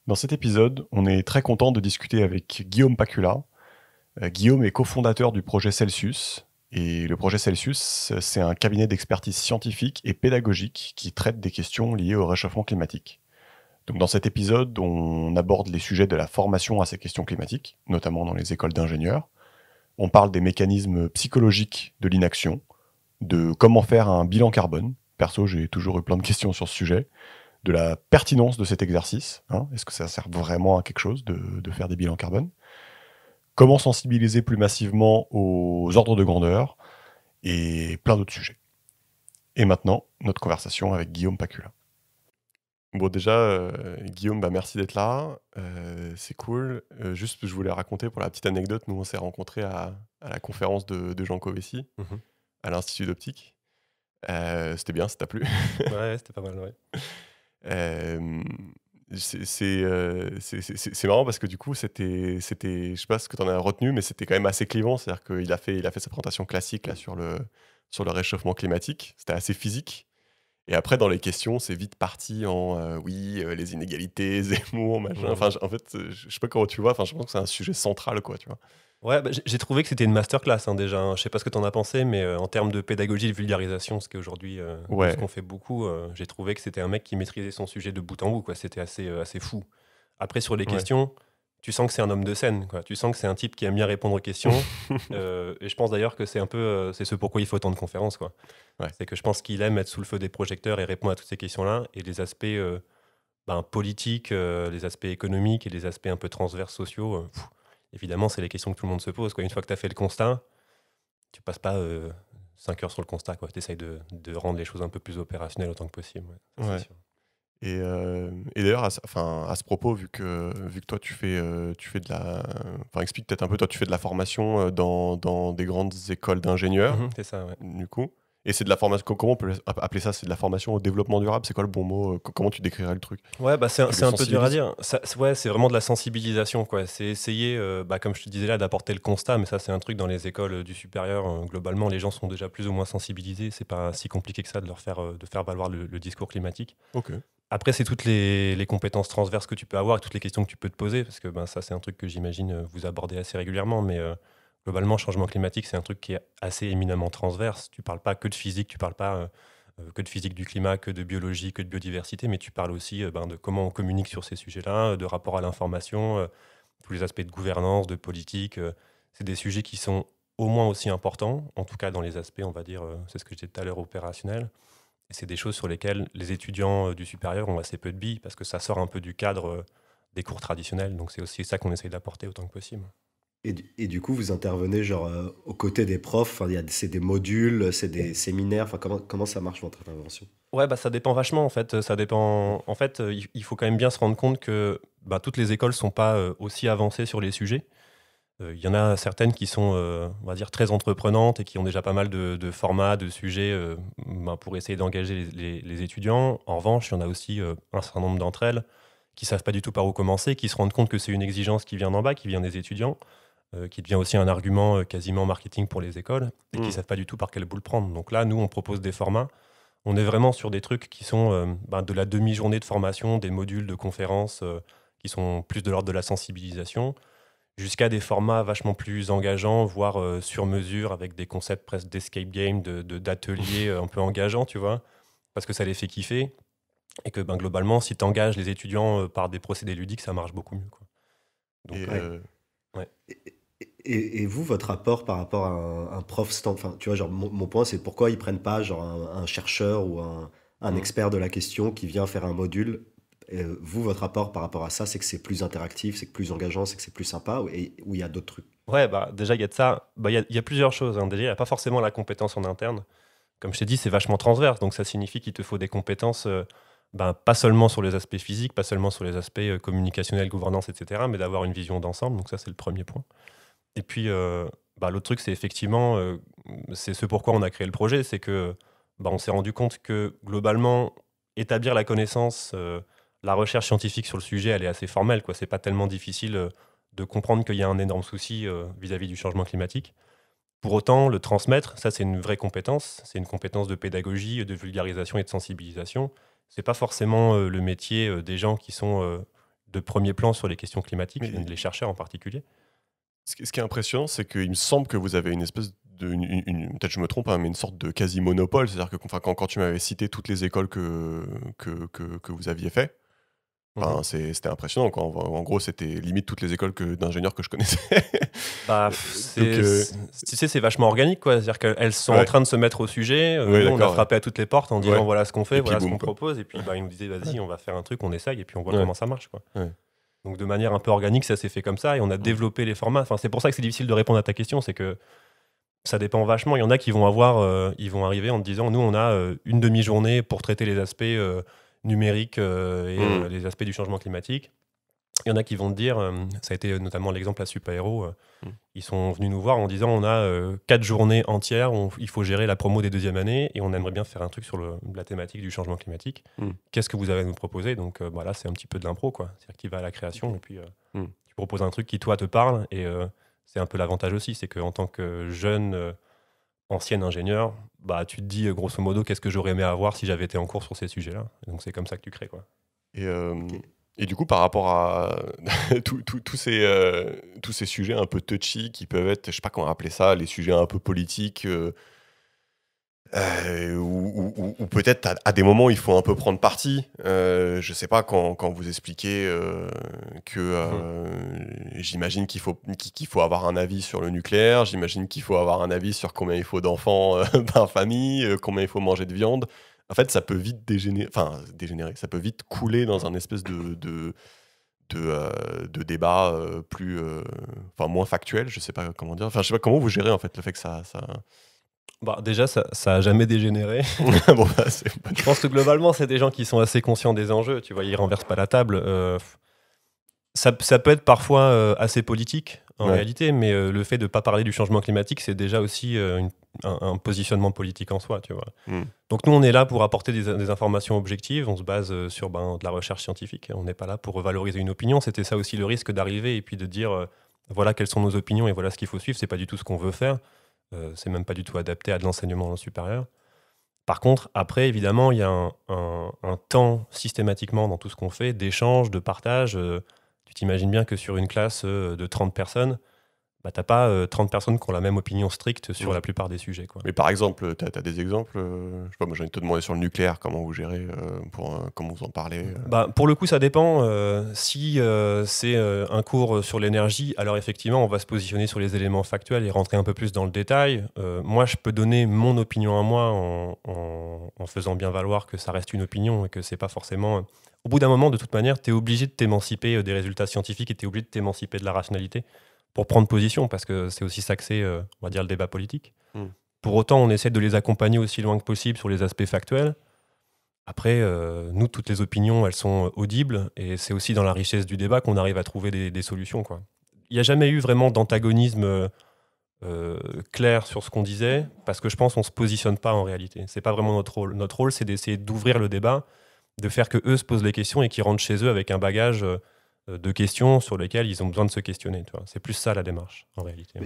Dans cet épisode, on est très content de discuter avec Guillaume Pacula. Guillaume est cofondateur du projet Celsius. Et le projet Celsius, c'est un cabinet d'expertise scientifique et pédagogique qui traite des questions liées au réchauffement climatique. Donc dans cet épisode, on aborde les sujets de la formation à ces questions climatiques, notamment dans les écoles d'ingénieurs. On parle des mécanismes psychologiques de l'inaction, de comment faire un bilan carbone. Perso, j'ai toujours eu plein de questions sur ce sujet. De la pertinence de cet exercice. Est-ce que ça sert vraiment à quelque chose de faire des bilans carbone? Comment sensibiliser plus massivement aux ordres de grandeur et plein d'autres sujets. Et maintenant, notre conversation avec Guillaume Pacula. Bon, déjà, Guillaume, merci d'être là. C'est cool. Juste, je voulais raconter pour la petite anecdote, nous, on s'est rencontrés à la conférence de Jean Covessi, à l'Institut d'Optique. C'était bien, ça t'a plu? Ouais, c'était pas mal, ouais. Euh, c'est marrant parce que du coup, je sais pas ce que tu en as retenu, mais c'était quand même assez clivant. C'est-à-dire qu'il a fait sa présentation classique là, sur le réchauffement climatique. C'était assez physique. Et après, dans les questions, c'est vite parti en oui, les inégalités, Zemmour, machin. Enfin, en fait, je sais pas comment tu le vois. Enfin, je pense que c'est un sujet central, quoi, tu vois. Ouais, bah, j'ai trouvé que c'était une masterclass déjà, hein. Je sais pas ce que t'en as pensé, mais en termes de pédagogie et de vulgarisation, ce qui est aujourd'hui nous, ce Ouais, qu'on fait beaucoup, j'ai trouvé que c'était un mec qui maîtrisait son sujet de bout en bout, quoi. C'était assez fou. Après, sur les ouais. questions, tu sens que c'est un homme de scène, quoi. Tu sens que c'est un type qui aime bien répondre aux questions. Et je pense d'ailleurs que c'est un peu, c'est ce pourquoi il faut autant de conférences, quoi. Ouais. C'est que je pense qu'il aime être sous le feu des projecteurs et répondre à toutes ces questions-là. Et les aspects politiques, les aspects économiques et les aspects un peu transverses sociaux, évidemment, c'est les questions que tout le monde se pose, quoi. Une fois que tu as fait le constat, tu passes pas 5 heures sur le constat, quoi. Tu essayes de rendre les choses un peu plus opérationnelles autant que possible. Ouais, ça, c'est Ouais. sûr. Et d'ailleurs, à ce propos, vu que toi, tu fais de la... Enfin, explique peut-être un peu, toi, tu fais de la formation dans des grandes écoles d'ingénieurs, C'est ça, ouais. du coup. Et c'est de la formation... Comment on peut appeler ça? C'est de la formation au développement durable? C'est quoi le bon mot? Comment tu décrirais le truc? Ouais, bah Tu c'est le un peu dur à sensibilises? dire. Ouais, c'est vraiment de la sensibilisation, quoi. C'est essayer, comme je te disais là, d'apporter le constat, mais ça, c'est un truc dans les écoles du supérieur. Globalement, les gens sont déjà plus ou moins sensibilisés. C'est pas si compliqué que ça de faire valoir le discours climatique. Ok. Après, c'est toutes les compétences transverses que tu peux avoir et toutes les questions que tu peux te poser, parce que ça, c'est un truc que j'imagine vous abordez assez régulièrement, mais globalement, changement climatique, c'est un truc qui est assez éminemment transverse. Tu parles pas que de physique, tu parles pas que de physique du climat, que de biologie, que de biodiversité, mais tu parles aussi de comment on communique sur ces sujets-là, de rapport à l'information, tous les aspects de gouvernance, de politique. C'est des sujets qui sont au moins aussi importants, en tout cas dans les aspects, on va dire, c'est ce que je disais tout à l'heure, opérationnels. Et c'est des choses sur lesquelles les étudiants du supérieur ont assez peu de billes parce que ça sort un peu du cadre des cours traditionnels. Donc c'est aussi ça qu'on essaye d'apporter autant que possible. Et du coup, vous intervenez genre aux côtés des profs. Enfin, c'est des modules, c'est des séminaires. Enfin, comment ça marche votre intervention? Ouais, bah ça dépend vachement en fait. Ça dépend. En fait, il faut quand même bien se rendre compte que toutes les écoles sont pas aussi avancées sur les sujets. Il y en a certaines qui sont, on va dire, très entreprenantes et qui ont déjà pas mal de formats, de sujets pour essayer d'engager les étudiants. En revanche, il y en a aussi un certain nombre d'entre elles qui savent pas du tout par où commencer, qui se rendent compte que c'est une exigence qui vient d'en bas, qui vient des étudiants, qui devient aussi un argument quasiment marketing pour les écoles et qui Hmm. savent pas du tout par quelle boule prendre. Donc là, nous, on propose des formats. On est vraiment sur des trucs qui sont de la demi-journée de formation, des modules de conférences qui sont plus de l'ordre de la sensibilisation, jusqu'à des formats vachement plus engageants, voire sur mesure, avec des concepts presque d'escape game, d'ateliers un peu engageants, tu vois, parce que ça les fait kiffer, et que globalement, si tu engages les étudiants par des procédés ludiques, ça marche beaucoup mieux, quoi. Et Donc, Ouais. ouais. Et vous, votre rapport par rapport à un prof stand, enfin, tu vois, genre, mon point, c'est pourquoi ils prennent pas genre un chercheur ou un hmm. expert de la question qui vient faire un module. Vous, votre rapport par rapport à ça, c'est que c'est plus interactif, c'est que plus engageant, c'est que c'est plus sympa, ou il y a d'autres trucs. Ouais, déjà, il y a de ça. Il y a plusieurs choses, hein. Déjà, il n'y a pas forcément la compétence en interne. Comme je t'ai dit, c'est vachement transverse, donc ça signifie qu'il te faut des compétences, pas seulement sur les aspects physiques, pas seulement sur les aspects communicationnels, gouvernance, etc., mais d'avoir une vision d'ensemble. Donc ça, c'est le premier point. Et puis, l'autre truc, c'est effectivement, c'est ce pourquoi on a créé le projet, c'est que on s'est rendu compte que globalement, établir la connaissance, la recherche scientifique sur le sujet, elle est assez formelle, quoi. C'est pas tellement difficile de comprendre qu'il y a un énorme souci vis-à-vis du changement climatique. Pour autant, le transmettre, ça c'est une vraie compétence, c'est une compétence de pédagogie, de vulgarisation et de sensibilisation. C'est pas forcément le métier des gens qui sont de premier plan sur les questions climatiques, Mais- les chercheurs en particulier. Ce qui est impressionnant, c'est qu'il me semble que vous avez une espèce de. Peut-être je me trompe, hein, mais une sorte de quasi-monopole. C'est-à-dire que quand tu m'avais cité toutes les écoles que vous aviez fait, Mhm. c'était impressionnant. En gros, c'était limite toutes les écoles d'ingénieurs que je connaissais. Bah, Donc, tu sais, c'est vachement organique, quoi. C'est-à-dire qu'elles sont Ouais. en train de se mettre au sujet. Ouais, Nous, on a d'accord, frappé à toutes les portes en disant Ouais. voilà ce qu'on fait, Et puis voilà ce boum, qu'on quoi. propose. Et puis, ils nous disaient vas-y, on va faire un truc, on essaye, et puis on voit Ouais. comment ça marche, quoi. Ouais. Donc, de manière un peu organique, ça s'est fait comme ça, et on a développé les formats. Enfin, c'est pour ça que c'est difficile de répondre à ta question, c'est que ça dépend vachement. Il y en a qui vont ils vont arriver en te disant nous, on a une demi-journée pour traiter les aspects numériques et les aspects du changement climatique. Il y en a qui vont te dire, ça a été notamment l'exemple à Supaéro, ils sont venus nous voir en disant on a 4 journées entières, il faut gérer la promo des deuxièmes années et on aimerait bien faire un truc sur la thématique du changement climatique. Qu'est-ce que vous avez à nous proposer? Donc là, c'est un petit peu de l'impro, quoi. C'est-à-dire qu'il va à la création et puis tu proposes un truc qui, toi, te parle. Et c'est un peu l'avantage aussi, c'est qu'en tant que jeune, ancien ingénieur, bah, tu te dis, grosso modo, qu'est-ce que j'aurais aimé avoir si j'avais été en cours sur ces sujets-là. Et donc c'est comme ça que tu crées, quoi. Et du coup, par rapport à tous ces sujets un peu touchy qui peuvent être, je sais pas comment appeler ça, les sujets un peu politiques, ou peut-être à des moments il faut un peu prendre parti. Je sais pas, quand vous expliquez que j'imagine qu'il faut avoir un avis sur le nucléaire, j'imagine qu'il faut avoir un avis sur combien il faut d'enfants par famille, combien il faut manger de viande. En fait, ça peut vite dégénérer, ça peut vite couler dans un espèce de débat moins factuel, je sais pas comment dire. Enfin, je sais pas comment vous gérez en fait le fait que ça... Bah, déjà, ça a jamais dégénéré. Bon, bah, c'est pas- Je pense que globalement, c'est des gens qui sont assez conscients des enjeux. Tu vois, ils renversent pas la table. Ça peut être parfois assez politique en Ouais. réalité, mais le fait de ne pas parler du changement climatique, c'est déjà aussi un positionnement politique en soi, tu vois. Donc nous, on est là pour apporter des informations objectives. On se base sur de la recherche scientifique. On n'est pas là pour valoriser une opinion. C'était ça aussi le risque d'arriver et puis de dire voilà quelles sont nos opinions et voilà ce qu'il faut suivre. C'est pas du tout ce qu'on veut faire. C'est même pas du tout adapté à de l'enseignement supérieur. Par contre, après, évidemment, il y a un temps systématiquement dans tout ce qu'on fait, d'échange, de partage. Tu t'imagines bien que sur une classe de 30 personnes, bah, tu n'as pas 30 personnes qui ont la même opinion stricte sur la plupart des sujets, quoi. Mais par exemple, tu as des exemples je sais pas, moi j'ai envie de te demander sur le nucléaire, comment vous gérez, comment vous en parlez Bah, pour le coup, ça dépend. Si c'est un cours sur l'énergie, alors effectivement, on va se positionner sur les éléments factuels et rentrer un peu plus dans le détail. Moi, je peux donner mon opinion à moi en faisant bien valoir que ça reste une opinion et que c'est pas forcément... Au bout d'un moment, de toute manière, tu es obligé de t'émanciper des résultats scientifiques et tu es obligé de t'émanciper de la rationalité pour prendre position, parce que c'est aussi ça que c'est, on va dire, le débat politique. Pour autant, on essaie de les accompagner aussi loin que possible sur les aspects factuels. Après, nous, toutes les opinions, elles sont audibles, et c'est aussi dans la richesse du débat qu'on arrive à trouver des solutions, quoi. Il n'y a jamais eu vraiment d'antagonisme clair sur ce qu'on disait, parce que je pense qu'on ne se positionne pas en réalité. C'est pas vraiment notre rôle. Notre rôle, c'est d'essayer d'ouvrir le débat, de faire que eux se posent les questions et qu'ils rentrent chez eux avec un bagage de questions sur lesquelles ils ont besoin de se questionner. Tu vois. C'est plus ça la démarche, en réalité.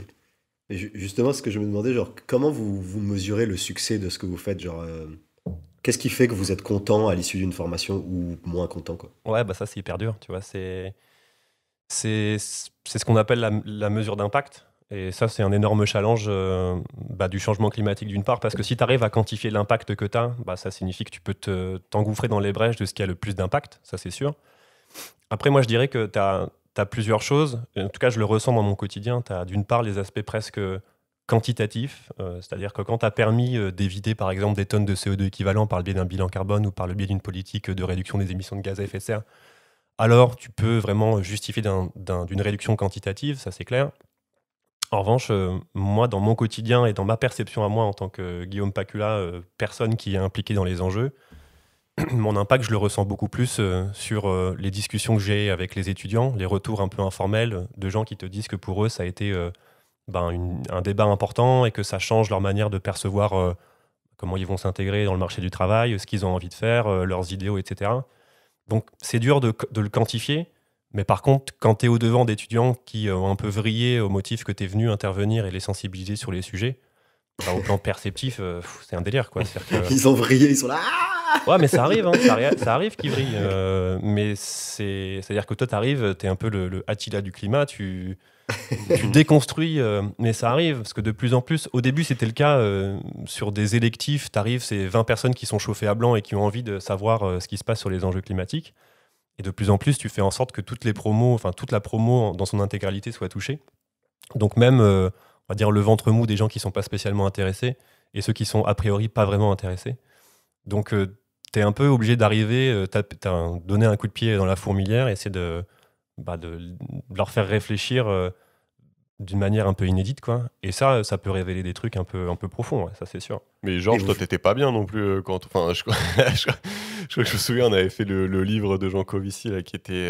Mais justement, ce que je me demandais, genre, comment vous mesurez le succès de ce que vous faites, genre, qu'est-ce qui fait que vous êtes content à l'issue d'une formation ou moins content, quoi? Ouais, bah ça, c'est hyper dur, tu vois. C'est ce qu'on appelle la mesure d'impact. Et ça, c'est un énorme challenge du changement climatique, d'une part, parce que si tu arrives à quantifier l'impact que tu as, bah, ça signifie que tu peux t'engouffrer dans les brèches de ce qui a le plus d'impact, ça c'est sûr. Après, moi, je dirais que tu as plusieurs choses. En tout cas, je le ressens dans mon quotidien. Tu as d'une part les aspects presque quantitatifs, c'est-à-dire que quand tu as permis d'éviter, par exemple, des tonnes de CO2 équivalent par le biais d'un bilan carbone ou par le biais d'une politique de réduction des émissions de gaz à effet de serre, alors tu peux vraiment justifier d'une réduction quantitative, ça c'est clair. En revanche, moi, dans mon quotidien et dans ma perception à moi en tant que Guillaume Pacula, personne qui est impliqué dans les enjeux, mon impact, je le ressens beaucoup plus sur les discussions que j'ai avec les étudiants, les retours un peu informels de gens qui te disent que pour eux, ça a été un débat important et que ça change leur manière de percevoir comment ils vont s'intégrer dans le marché du travail, ce qu'ils ont envie de faire, leurs idéaux, etc. Donc, c'est dur de le quantifier. Mais par contre, quand tu es au-devant d'étudiants qui ont un peu vrillé au motif que tu es venu intervenir et les sensibiliser sur les sujets, au plan perceptif, c'est un délire, quoi. Ils ont vrillé, ils sont là. Ouais, mais ça arrive, hein, ça arrive qu'il vrille. Mais c'est-à-dire que toi, t'es un peu le Attila du climat, tu déconstruis, mais ça arrive, parce que de plus en plus, au début c'était le cas sur des électifs, t'arrives, c'est 20 personnes qui sont chauffées à blanc et qui ont envie de savoir ce qui se passe sur les enjeux climatiques. Et de plus en plus, tu fais en sorte que toute la promo dans son intégralité soit touchée. Donc même, on va dire, le ventre mou des gens qui sont pas spécialement intéressés et ceux qui sont a priori pas vraiment intéressés. Donc t'es un peu obligé d'arriver, donner un coup de pied dans la fourmilière et essayer de leur faire réfléchir d'une manière un peu inédite, quoi. Et ça peut révéler des trucs un peu profonds, ouais, ça c'est sûr. Mais Georges, toi, t'étais pas bien non plus quand. Enfin, je crois je me souviens, on avait fait le livre de Jean Covici là, qui était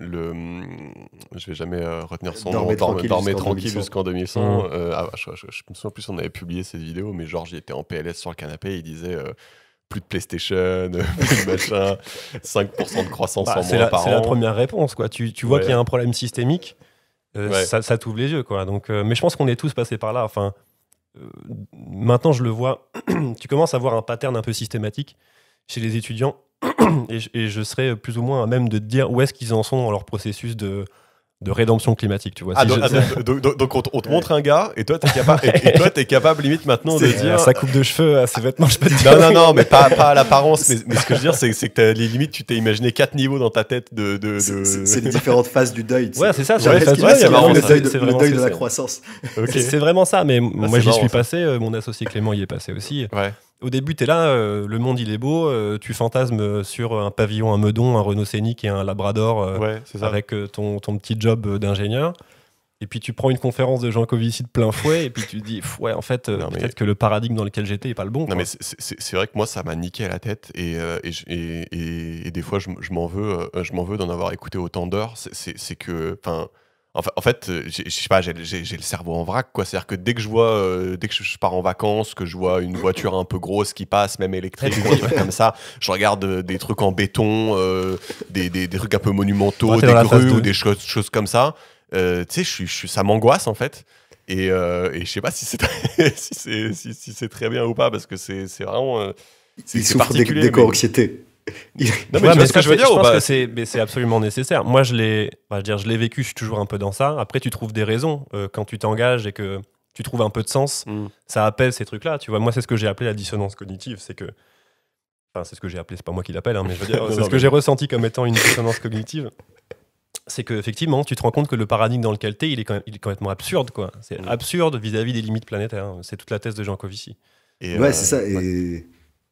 je vais jamais retenir son nom. Dormez tranquille jusqu'en 2100. Je me souviens plus, on avait publié cette vidéo, mais Georges il était en PLS sur le canapé, il disait. Plus de PlayStation, plus de machin, 5% de croissance en moins par an. C'est la première réponse, quoi. Tu vois qu'il y a un problème systémique, Ouais. ça t'ouvre les yeux, quoi. Donc, mais je pense qu'on est tous passés par là. Enfin, maintenant, je le vois. Tu commences à voir un pattern un peu systématique chez les étudiants et je serais plus ou moins à même de te dire où est-ce qu'ils en sont dans leur processus de rédemption climatique, tu vois. Donc on te montre un gars et toi t'es capable limite maintenant de dire sa coupe de cheveux, ses vêtements, je peux te dire. Non, mais pas à l'apparence, mais ce que je veux dire c'est que les limites tu t'es imaginé 4 niveaux dans ta tête de... C'est les différentes phases du deuil. Ouais, c'est ça. Genre, C'est le deuil de la croissance. Okay. C'est vraiment ça, mais moi j'y suis ça. passé, mon associé Clément y est passé aussi. Ouais. Au début, t'es là, le monde il est beau, tu fantasmes sur un pavillon, un meudon, un Renault Scénic et un Labrador Ouais, c'est ça. avec ton petit job d'ingénieur. Et puis tu prends une conférence de Jean Covici de plein fouet et puis tu te dis, ouais, en fait, peut-être que le paradigme dans lequel j'étais est pas le bon. Non, quoi. mais c'est vrai que moi ça m'a niqué à la tête et des fois je m'en veux d'en avoir écouté autant d'heures. C'est que, en fait, je sais pas, j'ai le cerveau en vrac, quoi. C'est-à-dire que dès que je pars en vacances, que je vois une voiture un peu grosse qui passe, même électrique, ou un truc comme ça, je regarde des trucs en béton, des trucs un peu monumentaux, des grues ou des choses comme ça. Tu sais, ça m'angoisse en fait. Et je sais pas si c'est si c'est très bien ou pas, parce que c'est vraiment. C'est particulier. D'éco-anxiété. Non, mais tu vois ce que je veux dire, je pense que c'est absolument nécessaire. Moi, je l'ai vécu, je suis toujours un peu dans ça. Après, tu trouves des raisons. Quand tu t'engages et que tu trouves un peu de sens, ça appelle ces trucs-là. Tu vois, moi, c'est ce que j'ai appelé la dissonance cognitive. C'est ce que j'ai appelé, c'est pas moi qui l'appelle, hein, mais je veux dire, c'est ce que j'ai ressenti comme étant une dissonance cognitive. C'est qu'effectivement, tu te rends compte que le paradigme dans lequel tu es, il est complètement absurde, quoi. C'est absurde vis-à-vis des limites planétaires. C'est toute la thèse de Jean Covici. Ouais, c'est ça. Et...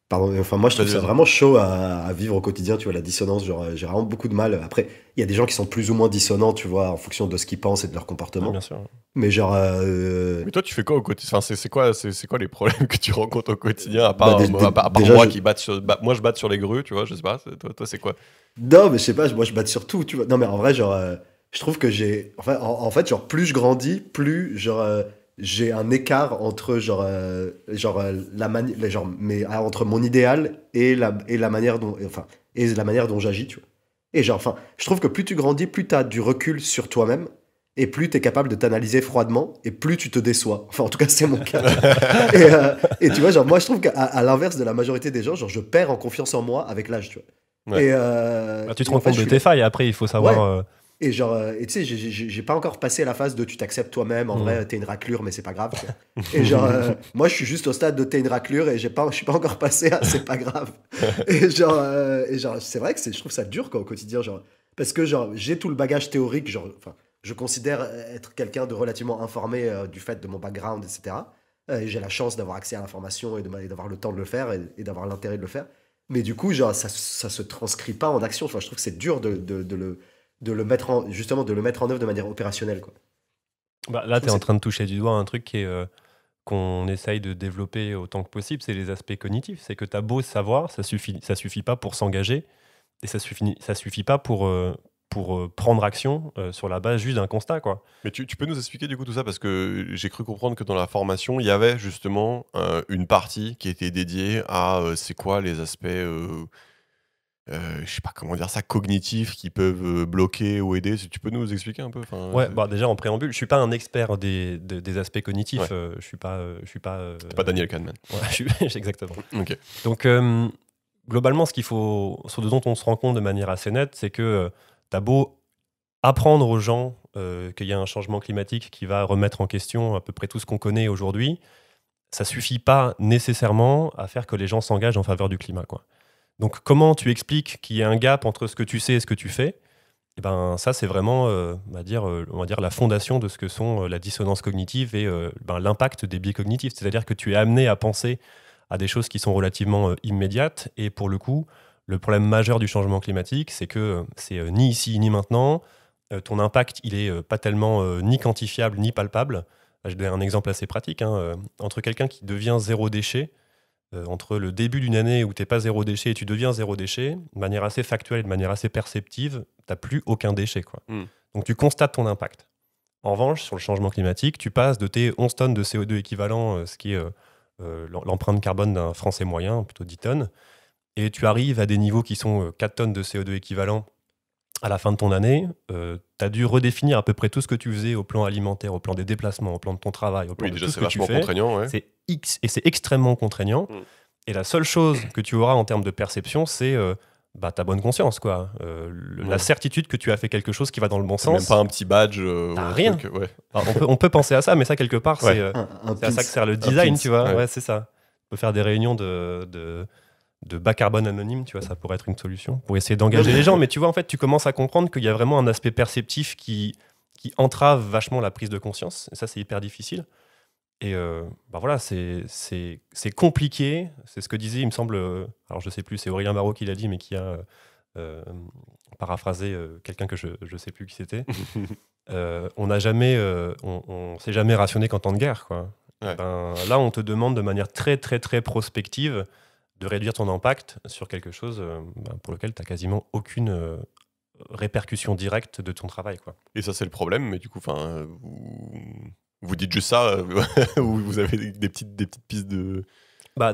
Pardon, enfin, moi, je trouve ça vraiment chaud à vivre au quotidien, tu vois, la dissonance. Genre, j'ai vraiment beaucoup de mal. Après, il y a des gens qui sont plus ou moins dissonants, tu vois, en fonction de ce qu'ils pensent et de leur comportement. Bien sûr. Mais genre... Mais toi, tu fais quoi au quotidien? Enfin, c'est quoi les problèmes que tu rencontres au quotidien, à part, déjà, moi qui moi, je batte sur les grues, tu vois, je sais pas. Toi, c'est quoi? Non, mais je sais pas, moi, je batte sur tout, tu vois. Non, mais en vrai, genre... je trouve que j'ai... Enfin, en fait, genre, plus je grandis, plus, genre... j'ai un écart entre entre mon idéal et la manière dont j'agis, tu vois. Et genre, enfin, je trouve que plus tu grandis, plus tu as du recul sur toi-même et plus tu es capable de t'analyser froidement et plus tu te déçois. Enfin, en tout cas, c'est mon cas. et tu vois, genre, moi, je trouve qu'à l'inverse de la majorité des gens, genre, je perds en confiance en moi avec l'âge, tu vois. Ouais. Tu te rends compte de tes failles, après, il faut savoir... Ouais. Et genre, tu sais, j'ai pas encore passé la phase de tu t'acceptes toi-même, en vrai, t'es une raclure, mais c'est pas grave. Et genre, moi, je suis juste au stade de t'es une raclure et je suis pas encore passé à c'est pas grave. Et genre, c'est vrai que je trouve ça dur, quoi, au quotidien, genre, parce que genre, j'ai tout le bagage théorique, genre, enfin, je considère être quelqu'un de relativement informé du fait de mon background, etc. Et j'ai la chance d'avoir accès à l'information et d'avoir le temps de le faire et d'avoir l'intérêt de le faire. Mais du coup, genre, ça se transcrit pas en action. Enfin, je trouve que c'est dur de le mettre en œuvre de manière opérationnelle, quoi. Là, tu es en train de toucher du doigt un truc qu'on essaye de développer autant que possible, c'est les aspects cognitifs. C'est que tu as beau savoir, ça suffit pas pour s'engager et ça suffit pas pour prendre action sur la base juste d'un constat, quoi. Mais tu peux nous expliquer du coup tout ça, parce que j'ai cru comprendre que dans la formation, il y avait justement une partie qui était dédiée à c'est quoi les aspects... je sais pas comment dire ça, cognitifs qui peuvent bloquer ou aider. Tu peux nous expliquer un peu? Ouais, déjà en préambule, je suis pas un expert des aspects cognitifs. Ouais. Je suis pas. T'es pas Daniel Kahneman. Ouais, exactement. Ok. Donc, globalement, ce dont on se rend compte de manière assez nette, c'est que tu as beau apprendre aux gens qu'il y a un changement climatique qui va remettre en question à peu près tout ce qu'on connaît aujourd'hui, ça suffit pas nécessairement à faire que les gens s'engagent en faveur du climat, quoi. Donc, comment tu expliques qu'il y a un gap entre ce que tu sais et ce que tu fais? Eh ben, ça, c'est vraiment on va dire la fondation de ce que sont la dissonance cognitive et l'impact des biais cognitifs. C'est-à-dire que tu es amené à penser à des choses qui sont relativement immédiates. Et pour le coup, le problème majeur du changement climatique, c'est que c'est ni ici ni maintenant. Ton impact, il est pas tellement ni quantifiable ni palpable. Je vais donner un exemple assez pratique, hein. Entre quelqu'un qui devient zéro déchet, entre le début d'une année où tu n'es pas zéro déchet et tu deviens zéro déchet, de manière assez factuelle et de manière assez perceptive, tu n'as plus aucun déchet, quoi. Donc tu constates ton impact. En revanche, sur le changement climatique, tu passes de tes 11 tonnes de CO2 équivalent, ce qui est l'empreinte carbone d'un Français moyen, plutôt 10 tonnes, et tu arrives à des niveaux qui sont 4 tonnes de CO2 équivalent à la fin de ton année. Tu as dû redéfinir à peu près tout ce que tu faisais au plan alimentaire, au plan des déplacements, au plan de ton travail, au plan de déjà, tout ce c'est que tu vachement fais. contraignant. Ouais. C'est extrêmement contraignant. Et la seule chose que tu auras en termes de perception, c'est ta bonne conscience, quoi. La certitude que tu as fait quelque chose qui va dans le bon sens. Même pas un petit badge. Rien. Ouais. Alors, on peut penser à ça, mais ça, quelque part, Ouais. c'est à ça que sert le design, pins, tu vois. ouais. Ouais, c'est ça. On peut faire des réunions de bas carbone anonyme, tu vois, ça pourrait être une solution pour essayer d'engager les gens. Mais tu vois, en fait, tu commences à comprendre qu'il y a vraiment un aspect perceptif qui entrave vachement la prise de conscience. Et ça, c'est hyper difficile. Et voilà, c'est compliqué. C'est ce que disait, il me semble, alors je sais plus, c'est Aurélien Barraud qui l'a dit, mais qui a paraphrasé quelqu'un que je sais plus qui c'était. On s'est jamais rationné qu'en temps de guerre, quoi. Ouais. Là, on te demande de manière très, très, très prospective de réduire ton impact sur quelque chose pour lequel tu n'as quasiment aucune répercussion directe de ton travail, quoi. Et ça, c'est le problème, mais du coup, vous dites juste ça, ou vous avez des petites pistes de...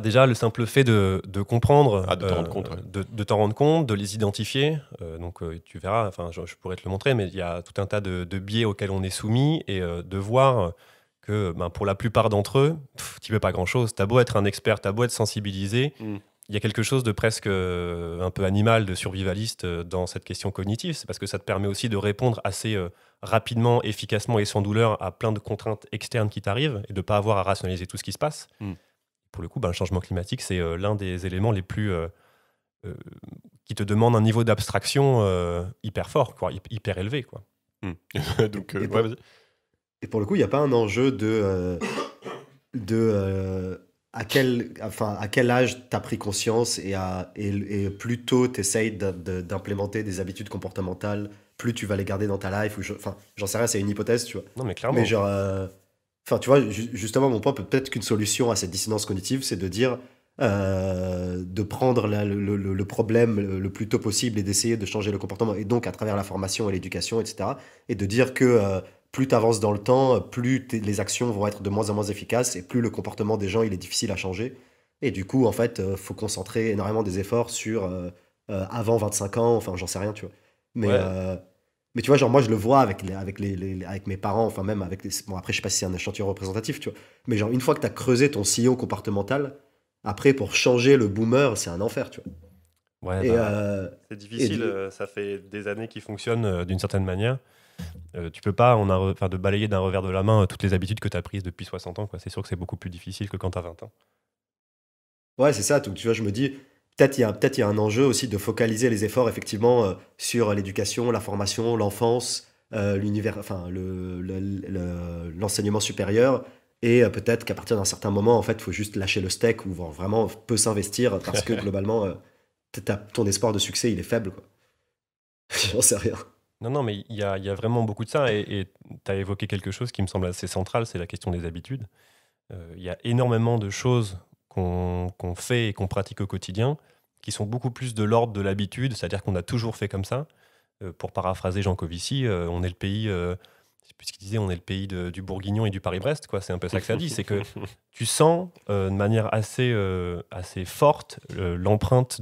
Déjà, le simple fait de comprendre, de t'en rendre compte, ouais. de t'en rendre compte, de les identifier. Tu verras, je pourrais te le montrer, mais il y a tout un tas de biais auxquels on est soumis et de voir que pour la plupart d'entre eux, tu ne fais pas grand-chose. Tu as beau être un expert, tu as beau être sensibilisé, il y a quelque chose de presque un peu animal, de survivaliste dans cette question cognitive. C'est parce que ça te permet aussi de répondre assez rapidement, efficacement et sans douleur à plein de contraintes externes qui t'arrivent et de ne pas avoir à rationaliser tout ce qui se passe. Pour le coup, le changement climatique, c'est l'un des éléments les plus... qui te demande un niveau d'abstraction hyper fort, quoi, hyper élevé, quoi. Donc, vas-y. Et pour le coup, il n'y a pas un enjeu à quel âge tu as pris conscience et plus tôt tu essayes d'implémenter des habitudes comportementales, plus tu vas les garder dans ta life. J'en sais rien, c'est une hypothèse, tu vois. Non, mais clairement. Mais tu vois, justement, mon point, peut-être qu'une solution à cette dissonance cognitive, c'est de dire, de prendre le problème le plus tôt possible et d'essayer de changer le comportement, et donc à travers la formation et l'éducation, etc. Et de dire que plus tu avances dans le temps, plus les actions vont être de moins en moins efficaces et plus le comportement des gens il est difficile à changer. Et du coup, en fait, faut concentrer énormément des efforts sur avant 25 ans, enfin, j'en sais rien, tu vois. Mais tu vois, genre, moi, je le vois avec mes parents, enfin, même avec bon, après, je sais pas si c'est un échantillon représentatif, tu vois. Mais genre, une fois que tu as creusé ton sillon comportemental, après, pour changer le boomer, c'est un enfer, tu vois. Ouais, c'est difficile, ça fait des années qu'il fonctionne d'une certaine manière. Tu peux pas de balayer d'un revers de la main toutes les habitudes que tu as prises depuis 60 ans, quoi. C'est sûr que c'est beaucoup plus difficile que quand tu as 20 ans. Ouais, c'est ça. Donc, tu vois, je me dis, peut-être il y a un enjeu aussi de focaliser les efforts, effectivement, sur l'éducation, la formation, l'enfance, l'univers, l'enseignement supérieur. Et peut-être qu'à partir d'un certain moment, en fait, il faut juste lâcher le steak ou vraiment peu s'investir parce que globalement, ton espoir de succès, il est faible, quoi. J'en sais rien. Non, mais il y a vraiment beaucoup de ça. Et tu as évoqué quelque chose qui me semble assez central, c'est la question des habitudes. Il y a énormément de choses qu'on fait et qu'on pratique au quotidien qui sont beaucoup plus de l'ordre de l'habitude, c'est-à-dire qu'on a toujours fait comme ça. Pour paraphraser Jean Covici, on est le pays... je sais plus ce qu'il disait, on est le pays du Bourguignon et du Paris-Brest, quoi. C'est un peu ça que ça dit. C'est que tu sens de manière assez forte l'empreinte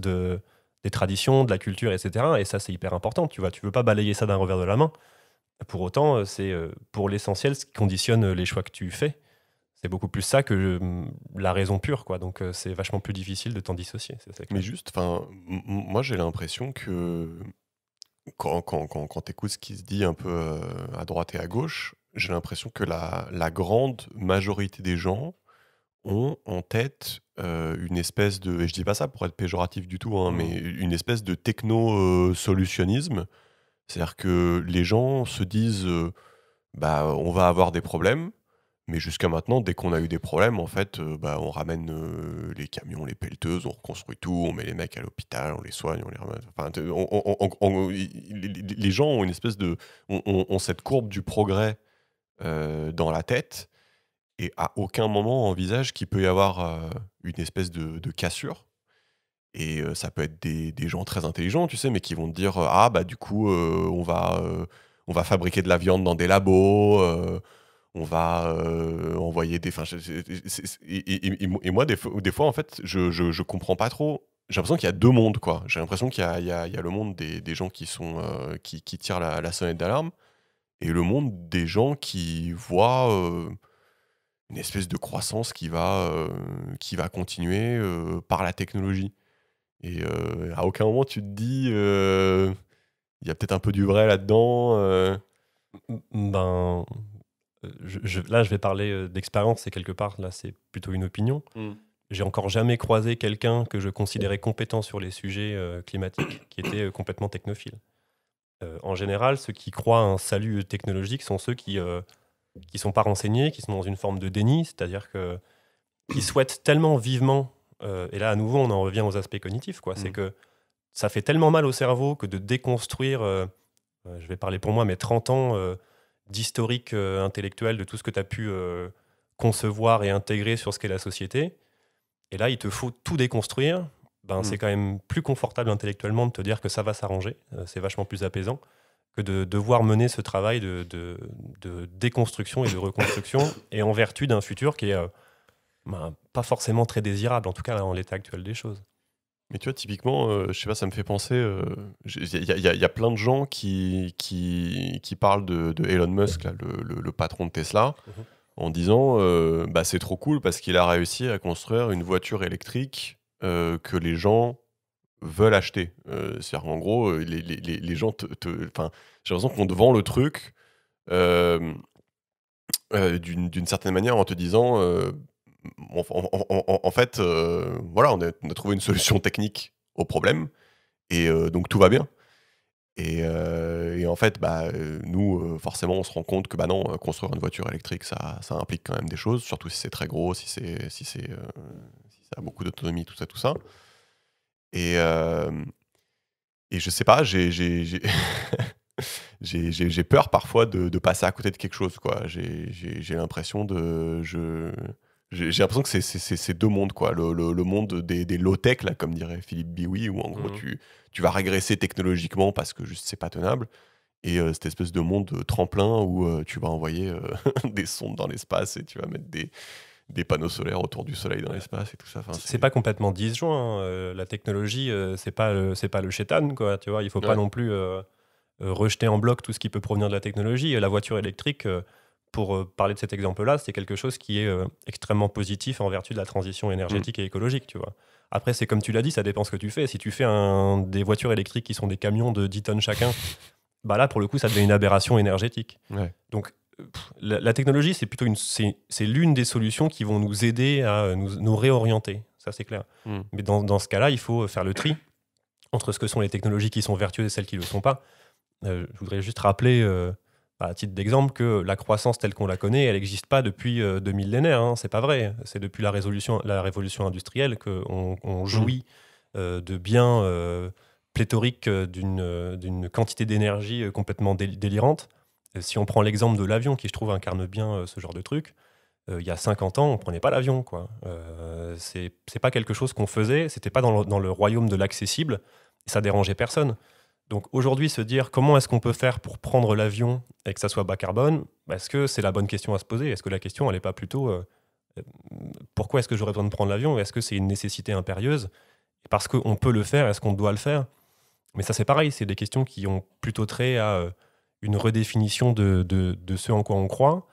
des traditions, de la culture, etc. Et ça, c'est hyper important. Tu veux pas balayer ça d'un revers de la main. Pour autant, c'est pour l'essentiel ce qui conditionne les choix que tu fais. C'est beaucoup plus ça que la raison pure, quoi. Donc c'est vachement plus difficile de t'en dissocier. Mais juste, moi j'ai l'impression que quand tu écoutes ce qui se dit un peu à droite et à gauche, j'ai l'impression que la grande majorité des gens ont en tête une espèce de, et je dis pas ça pour être péjoratif du tout, hein, mais une espèce de techno-solutionnisme. C'est-à-dire que les gens se disent, on va avoir des problèmes, mais jusqu'à maintenant, dès qu'on a eu des problèmes, en fait, on ramène les camions, les pelleteuses, on reconstruit tout, on met les mecs à l'hôpital, on les soigne, on les ramène. Enfin, les gens ont une espèce de, ont cette courbe du progrès dans la tête, et à aucun moment envisagent qu'il peut y avoir une espèce de cassure. Et ça peut être des gens très intelligents, tu sais, mais qui vont te dire ah bah du coup on va fabriquer de la viande dans des labos, on va envoyer des. Enfin, et moi des fois en fait je comprends pas trop. J'ai l'impression qu'il y a deux mondes quoi. J'ai l'impression qu'il y a le monde des gens qui sont qui tirent la sonnette d'alarme, et le monde des gens qui voient une espèce de croissance qui va continuer par la technologie. Et à aucun moment tu te dis, il y a peut-être un peu du vrai là-dedans. Ben, là, je vais parler d'expérience, et quelque part, là, c'est plutôt une opinion. J'ai encore jamais croisé quelqu'un que je considérais compétent sur les sujets climatiques qui était complètement technophile. En général, ceux qui croient à un salut technologique sont ceux qui sont pas renseignés, qui sont dans une forme de déni, c'est-à-dire qu'ils souhaitent tellement vivement, et là à nouveau on en revient aux aspects cognitifs, quoi. C'est que ça fait tellement mal au cerveau que de déconstruire, je vais parler pour moi, mais 30 ans d'historique intellectuel de tout ce que tu as pu concevoir et intégrer sur ce qu'est la société, et là il te faut tout déconstruire. C'est quand même plus confortable intellectuellement de te dire que ça va s'arranger, c'est vachement plus apaisant que de devoir mener ce travail de déconstruction et de reconstruction, et en vertu d'un futur qui est pas forcément très désirable, en tout cas en l'état actuel des choses. Mais tu vois, typiquement, je sais pas, ça me fait penser, il y a plein de gens qui parlent de Elon Musk, là, le patron de Tesla, en disant c'est trop cool parce qu'il a réussi à construire une voiture électrique que les gens veulent acheter. C'est-à-dire, en gros, les gens enfin, j'ai l'impression qu'on te vend le truc d'une certaine manière en te disant en fait, voilà, on a trouvé une solution technique au problème, et donc tout va bien. Et en fait, nous, forcément, on se rend compte que non, construire une voiture électrique, ça implique quand même des choses, surtout si c'est très gros, si ça a beaucoup d'autonomie, tout ça. Et je sais pas, j'ai peur parfois de passer à côté de quelque chose, quoi. J'ai l'impression j'ai l'impression que c'est deux mondes, quoi. Le monde des low-tech, là, comme dirait Philippe Biouy, où en gros tu vas régresser technologiquement parce que juste c'est pas tenable. Et cette espèce de monde tremplin où tu vas envoyer des sondes dans l'espace et tu vas mettre des panneaux solaires autour du soleil dans l'espace et tout ça. Enfin, c'est pas complètement disjoint, hein. La technologie, c'est pas le chétan, quoi. Tu vois, il faut pas non plus rejeter en bloc tout ce qui peut provenir de la technologie. La voiture électrique, pour parler de cet exemple-là, c'est quelque chose qui est extrêmement positif en vertu de la transition énergétique et écologique, tu vois. Après, c'est comme tu l'as dit, ça dépend ce que tu fais. Si tu fais des voitures électriques qui sont des camions de 10 tonnes chacun, là, pour le coup, ça devient une aberration énergétique. Donc, la technologie, c'est plutôt c'est l'une des solutions qui vont nous aider à nous réorienter. Ça, c'est clair. Mais dans ce cas-là, il faut faire le tri entre ce que sont les technologies qui sont vertueuses et celles qui ne le sont pas. Je voudrais juste rappeler, à titre d'exemple, que la croissance telle qu'on la connaît, elle n'existe pas depuis 2 millénaires. Hein. C'est pas vrai. C'est depuis la révolution industrielle qu'on jouit de biens pléthoriques d'une quantité d'énergie complètement délirante. Si on prend l'exemple de l'avion, qui je trouve incarne bien ce genre de truc, il y a 50 ans, on ne prenait pas l'avion, quoi. C'est pas quelque chose qu'on faisait, c'était pas dans le royaume de l'accessible, et ça dérangeait personne. Donc aujourd'hui, se dire comment est-ce qu'on peut faire pour prendre l'avion et que ça soit bas carbone, est-ce que c'est la bonne question à se poser? Est-ce que la question, elle n'est pas plutôt pourquoi est-ce que j'aurais besoin de prendre l'avion? Est-ce que c'est une nécessité impérieuse? Et parce qu'on peut le faire, est-ce qu'on doit le faire? Mais ça, c'est pareil, c'est des questions qui ont plutôt trait à une redéfinition de ce en quoi on croit,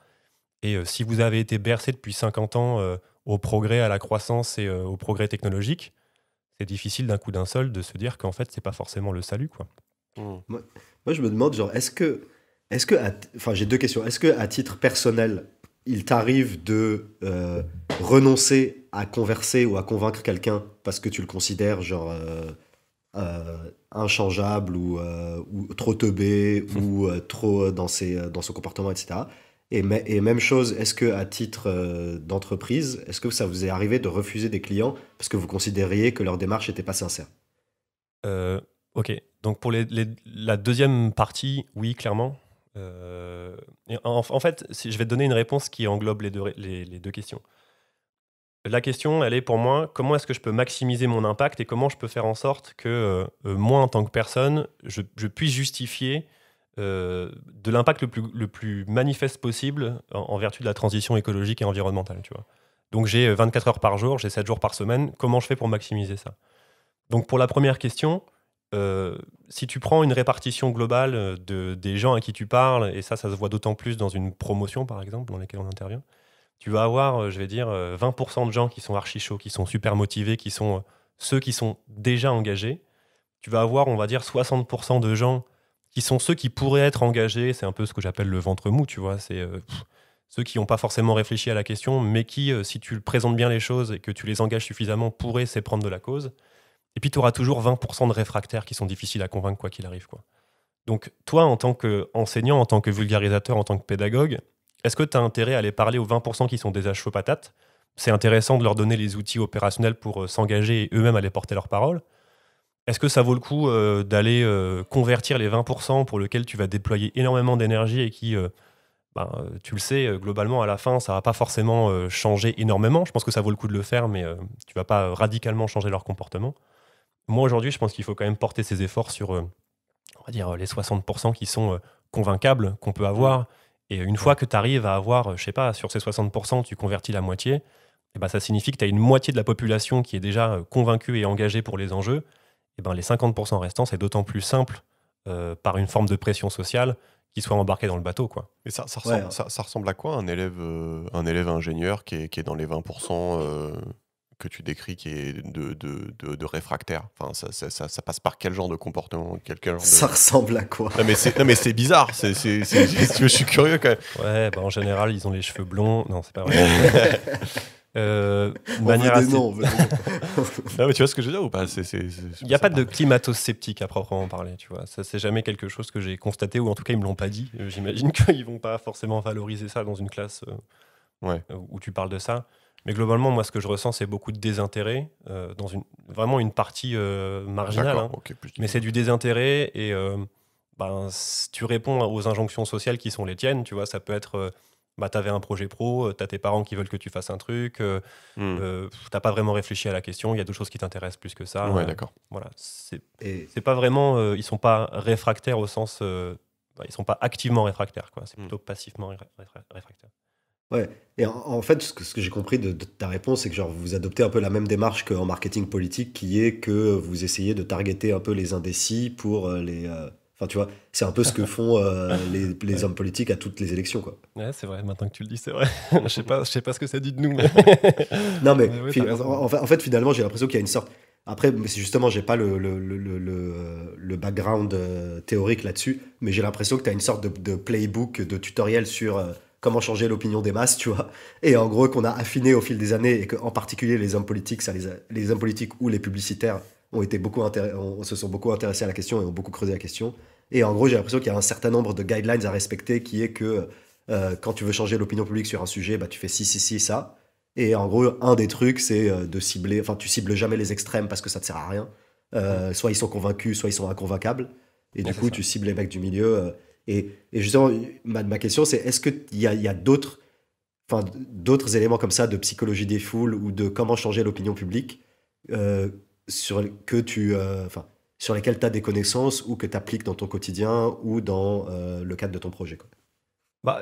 Et si vous avez été bercé depuis 50 ans au progrès, à la croissance et au progrès technologique, c'est difficile d'un coup d'un seul de se dire qu'en fait, c'est pas forcément le salut, quoi. Hmm. Moi, je me demande, genre, enfin, j'ai deux questions. Est-ce que, à titre personnel, il t'arrive de renoncer à converser ou à convaincre quelqu'un parce que tu le considères, genre, inchangeable ou trop teubé ou trop dans son comportement, etc. Et même chose, est-ce que, à titre d'entreprise, est-ce que ça vous est arrivé de refuser des clients parce que vous considériez que leur démarche n'était pas sincère? Euh, ok, donc pour la deuxième partie, oui, clairement. Et en fait, je vais te donner une réponse qui englobe les deux questions. La question, elle est pour moi, comment est-ce que je peux maximiser mon impact et comment je peux faire en sorte que moi, en tant que personne, je puisse justifier de l'impact le plus manifeste possible en vertu de la transition écologique et environnementale, tu vois. Donc j'ai 24 heures par jour, j'ai 7 jours par semaine. Comment je fais pour maximiser ça? Donc pour la première question, si tu prends une répartition globale des gens à qui tu parles, et ça se voit d'autant plus dans une promotion, par exemple, dans laquelle on intervient, tu vas avoir, je vais dire, 20% de gens qui sont archi chauds, qui sont super motivés, qui sont ceux qui sont déjà engagés. Tu vas avoir, on va dire, 60% de gens qui sont ceux qui pourraient être engagés. C'est un peu ce que j'appelle le ventre mou, tu vois. C'est ceux qui n'ont pas forcément réfléchi à la question, mais qui, si tu présentes bien les choses et que tu les engages suffisamment, pourraient s'éprendre de la cause. Et puis, tu auras toujours 20% de réfractaires qui sont difficiles à convaincre, quoi qu'il arrive, quoi. Donc, toi, en tant qu'enseignant, en tant que vulgarisateur, en tant que pédagogue, est-ce que tu as intérêt à aller parler aux 20% qui sont déjà chauds patates? C'est intéressant de leur donner les outils opérationnels pour s'engager et eux-mêmes aller porter leur parole. Est-ce que ça vaut le coup d'aller convertir les 20% pour lesquels tu vas déployer énormément d'énergie et qui, tu le sais, globalement, à la fin, ça va pas forcément changer énormément. Je pense que ça vaut le coup de le faire, mais tu vas pas radicalement changer leur comportement. Moi, aujourd'hui, je pense qu'il faut quand même porter ses efforts sur on va dire, les 60% qui sont convaincables qu'on peut avoir. Et une fois Ouais. que tu arrives à avoir, je sais pas, sur ces 60%, tu convertis la moitié, et ben ça signifie que tu as une moitié de la population qui est déjà convaincue et engagée pour les enjeux. Et ben les 50% restants, c'est d'autant plus simple par une forme de pression sociale qu'ils soient embarqués dans le bateau, quoi. Et ça Ouais, ressemble, ça ressemble à quoi un élève ingénieur qui est dans les 20% que tu décris, qui est de réfractaire? Enfin, ça passe par quel genre de comportement? Quel genre ça de... ressemble à quoi? Non, mais c'est bizarre. Je suis curieux quand même. Ouais, en général, ils ont les cheveux blonds. Non, c'est pas vrai. De On veut manière des assez... noms, on veut des noms. Non, mais tu vois ce que je veux dire ou pas? Il n'y a pas de climato-sceptique à proprement parler, tu vois. Ça, c'est jamais quelque chose que j'ai constaté, ou en tout cas, ils me l'ont pas dit. J'imagine qu'ils vont pas forcément valoriser ça dans une classe Ouais, où tu parles de ça. Mais globalement, moi, ce que je ressens, c'est beaucoup de désintérêt, dans vraiment une partie marginale, hein. d'accord. Ok, plus Mais c'est du désintérêt, et si tu réponds aux injonctions sociales qui sont les tiennes, tu vois, ça peut être, t'avais un projet pro, t'as tes parents qui veulent que tu fasses un truc, Hmm. t'as pas vraiment réfléchi à la question, il y a d'autres choses qui t'intéressent plus que ça. Ouais, d'accord. Voilà, c'est Et, c'est pas vraiment, ils sont pas réfractaires au sens, ils sont pas activement réfractaires, quoi. C'est Hmm. plutôt passivement réfractaires. ouais. Et en fait, ce que j'ai compris de ta réponse, c'est que genre, vous adoptez un peu la même démarche qu'en marketing politique, qui est que vous essayez de targeter un peu les indécis pour Enfin, tu vois, c'est un peu ce que font les Ouais. hommes politiques à toutes les élections, quoi. Ouais, c'est vrai, maintenant que tu le dis, c'est vrai. Je sais pas ce que ça dit de nous, mais, Non, mais mais ouais, t'as raison. en fait, finalement, j'ai l'impression qu'il y a une sorte. Après, mais c'est justement, j'ai pas le background théorique là-dessus, mais j'ai l'impression que tu as une sorte de playbook, de tutoriel sur comment changer l'opinion des masses, tu vois. Et en gros, qu'on a affiné au fil des années, et qu'en particulier les hommes politiques, les hommes politiques ou les publicitaires se sont beaucoup intéressés à la question et ont beaucoup creusé la question. Et en gros, j'ai l'impression qu'il y a un certain nombre de guidelines à respecter, qui est que quand tu veux changer l'opinion publique sur un sujet, bah, tu fais ci, ça. Et en gros, un des trucs, c'est de cibler. Enfin, tu cibles jamais les extrêmes parce que ça te sert à rien. Soit ils sont convaincus, soit ils sont inconvaincables. Et Ouais, du c'est coup, ça. tu cibles les mecs du milieu. Et justement, ma question, c'est est-ce qu'il y a d'autres, enfin, d'autres éléments comme ça de psychologie des foules ou de comment changer l'opinion publique euh, enfin, sur lesquels tu as des connaissances ou que tu appliques dans ton quotidien ou dans le cadre de ton projet, quoi.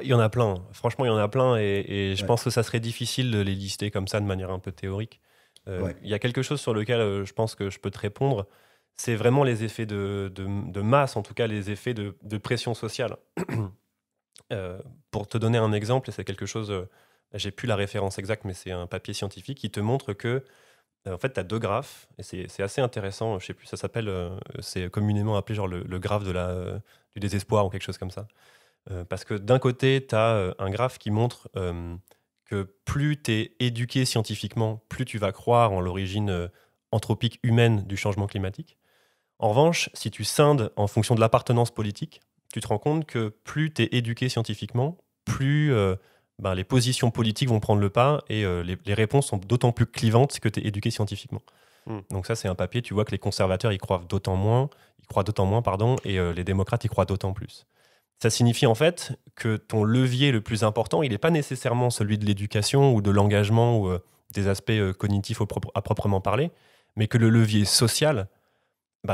Il y en a plein. Franchement, il y en a plein, et je Ouais, pense que ça serait difficile de les lister comme ça de manière un peu théorique. ouais, Il y a quelque chose sur lequel je pense que je peux te répondre. C'est vraiment les effets de masse, en tout cas les effets de pression sociale. Pour te donner un exemple, et c'est quelque chose, j'ai plus la référence exacte, mais c'est un papier scientifique qui te montre que en fait, tu as deux graphes, et c'est assez intéressant, je sais plus, ça s'appelle, c'est communément appelé genre le graphe du désespoir ou quelque chose comme ça. Parce que d'un côté, tu as un graphe qui montre que plus tu es éduqué scientifiquement, plus tu vas croire en l'origine anthropique humaine du changement climatique. En revanche, si tu scindes en fonction de l'appartenance politique, tu te rends compte que plus tu es éduqué scientifiquement, plus les positions politiques vont prendre le pas et les réponses sont d'autant plus clivantes que tu es éduqué scientifiquement. Donc ça, c'est un papier, tu vois que les conservateurs y croient d'autant moins, pardon, et les démocrates y croient d'autant plus. Ça signifie en fait que ton levier le plus important, il n'est pas nécessairement celui de l'éducation ou de l'engagement ou des aspects cognitifs à proprement parler, mais que le levier social,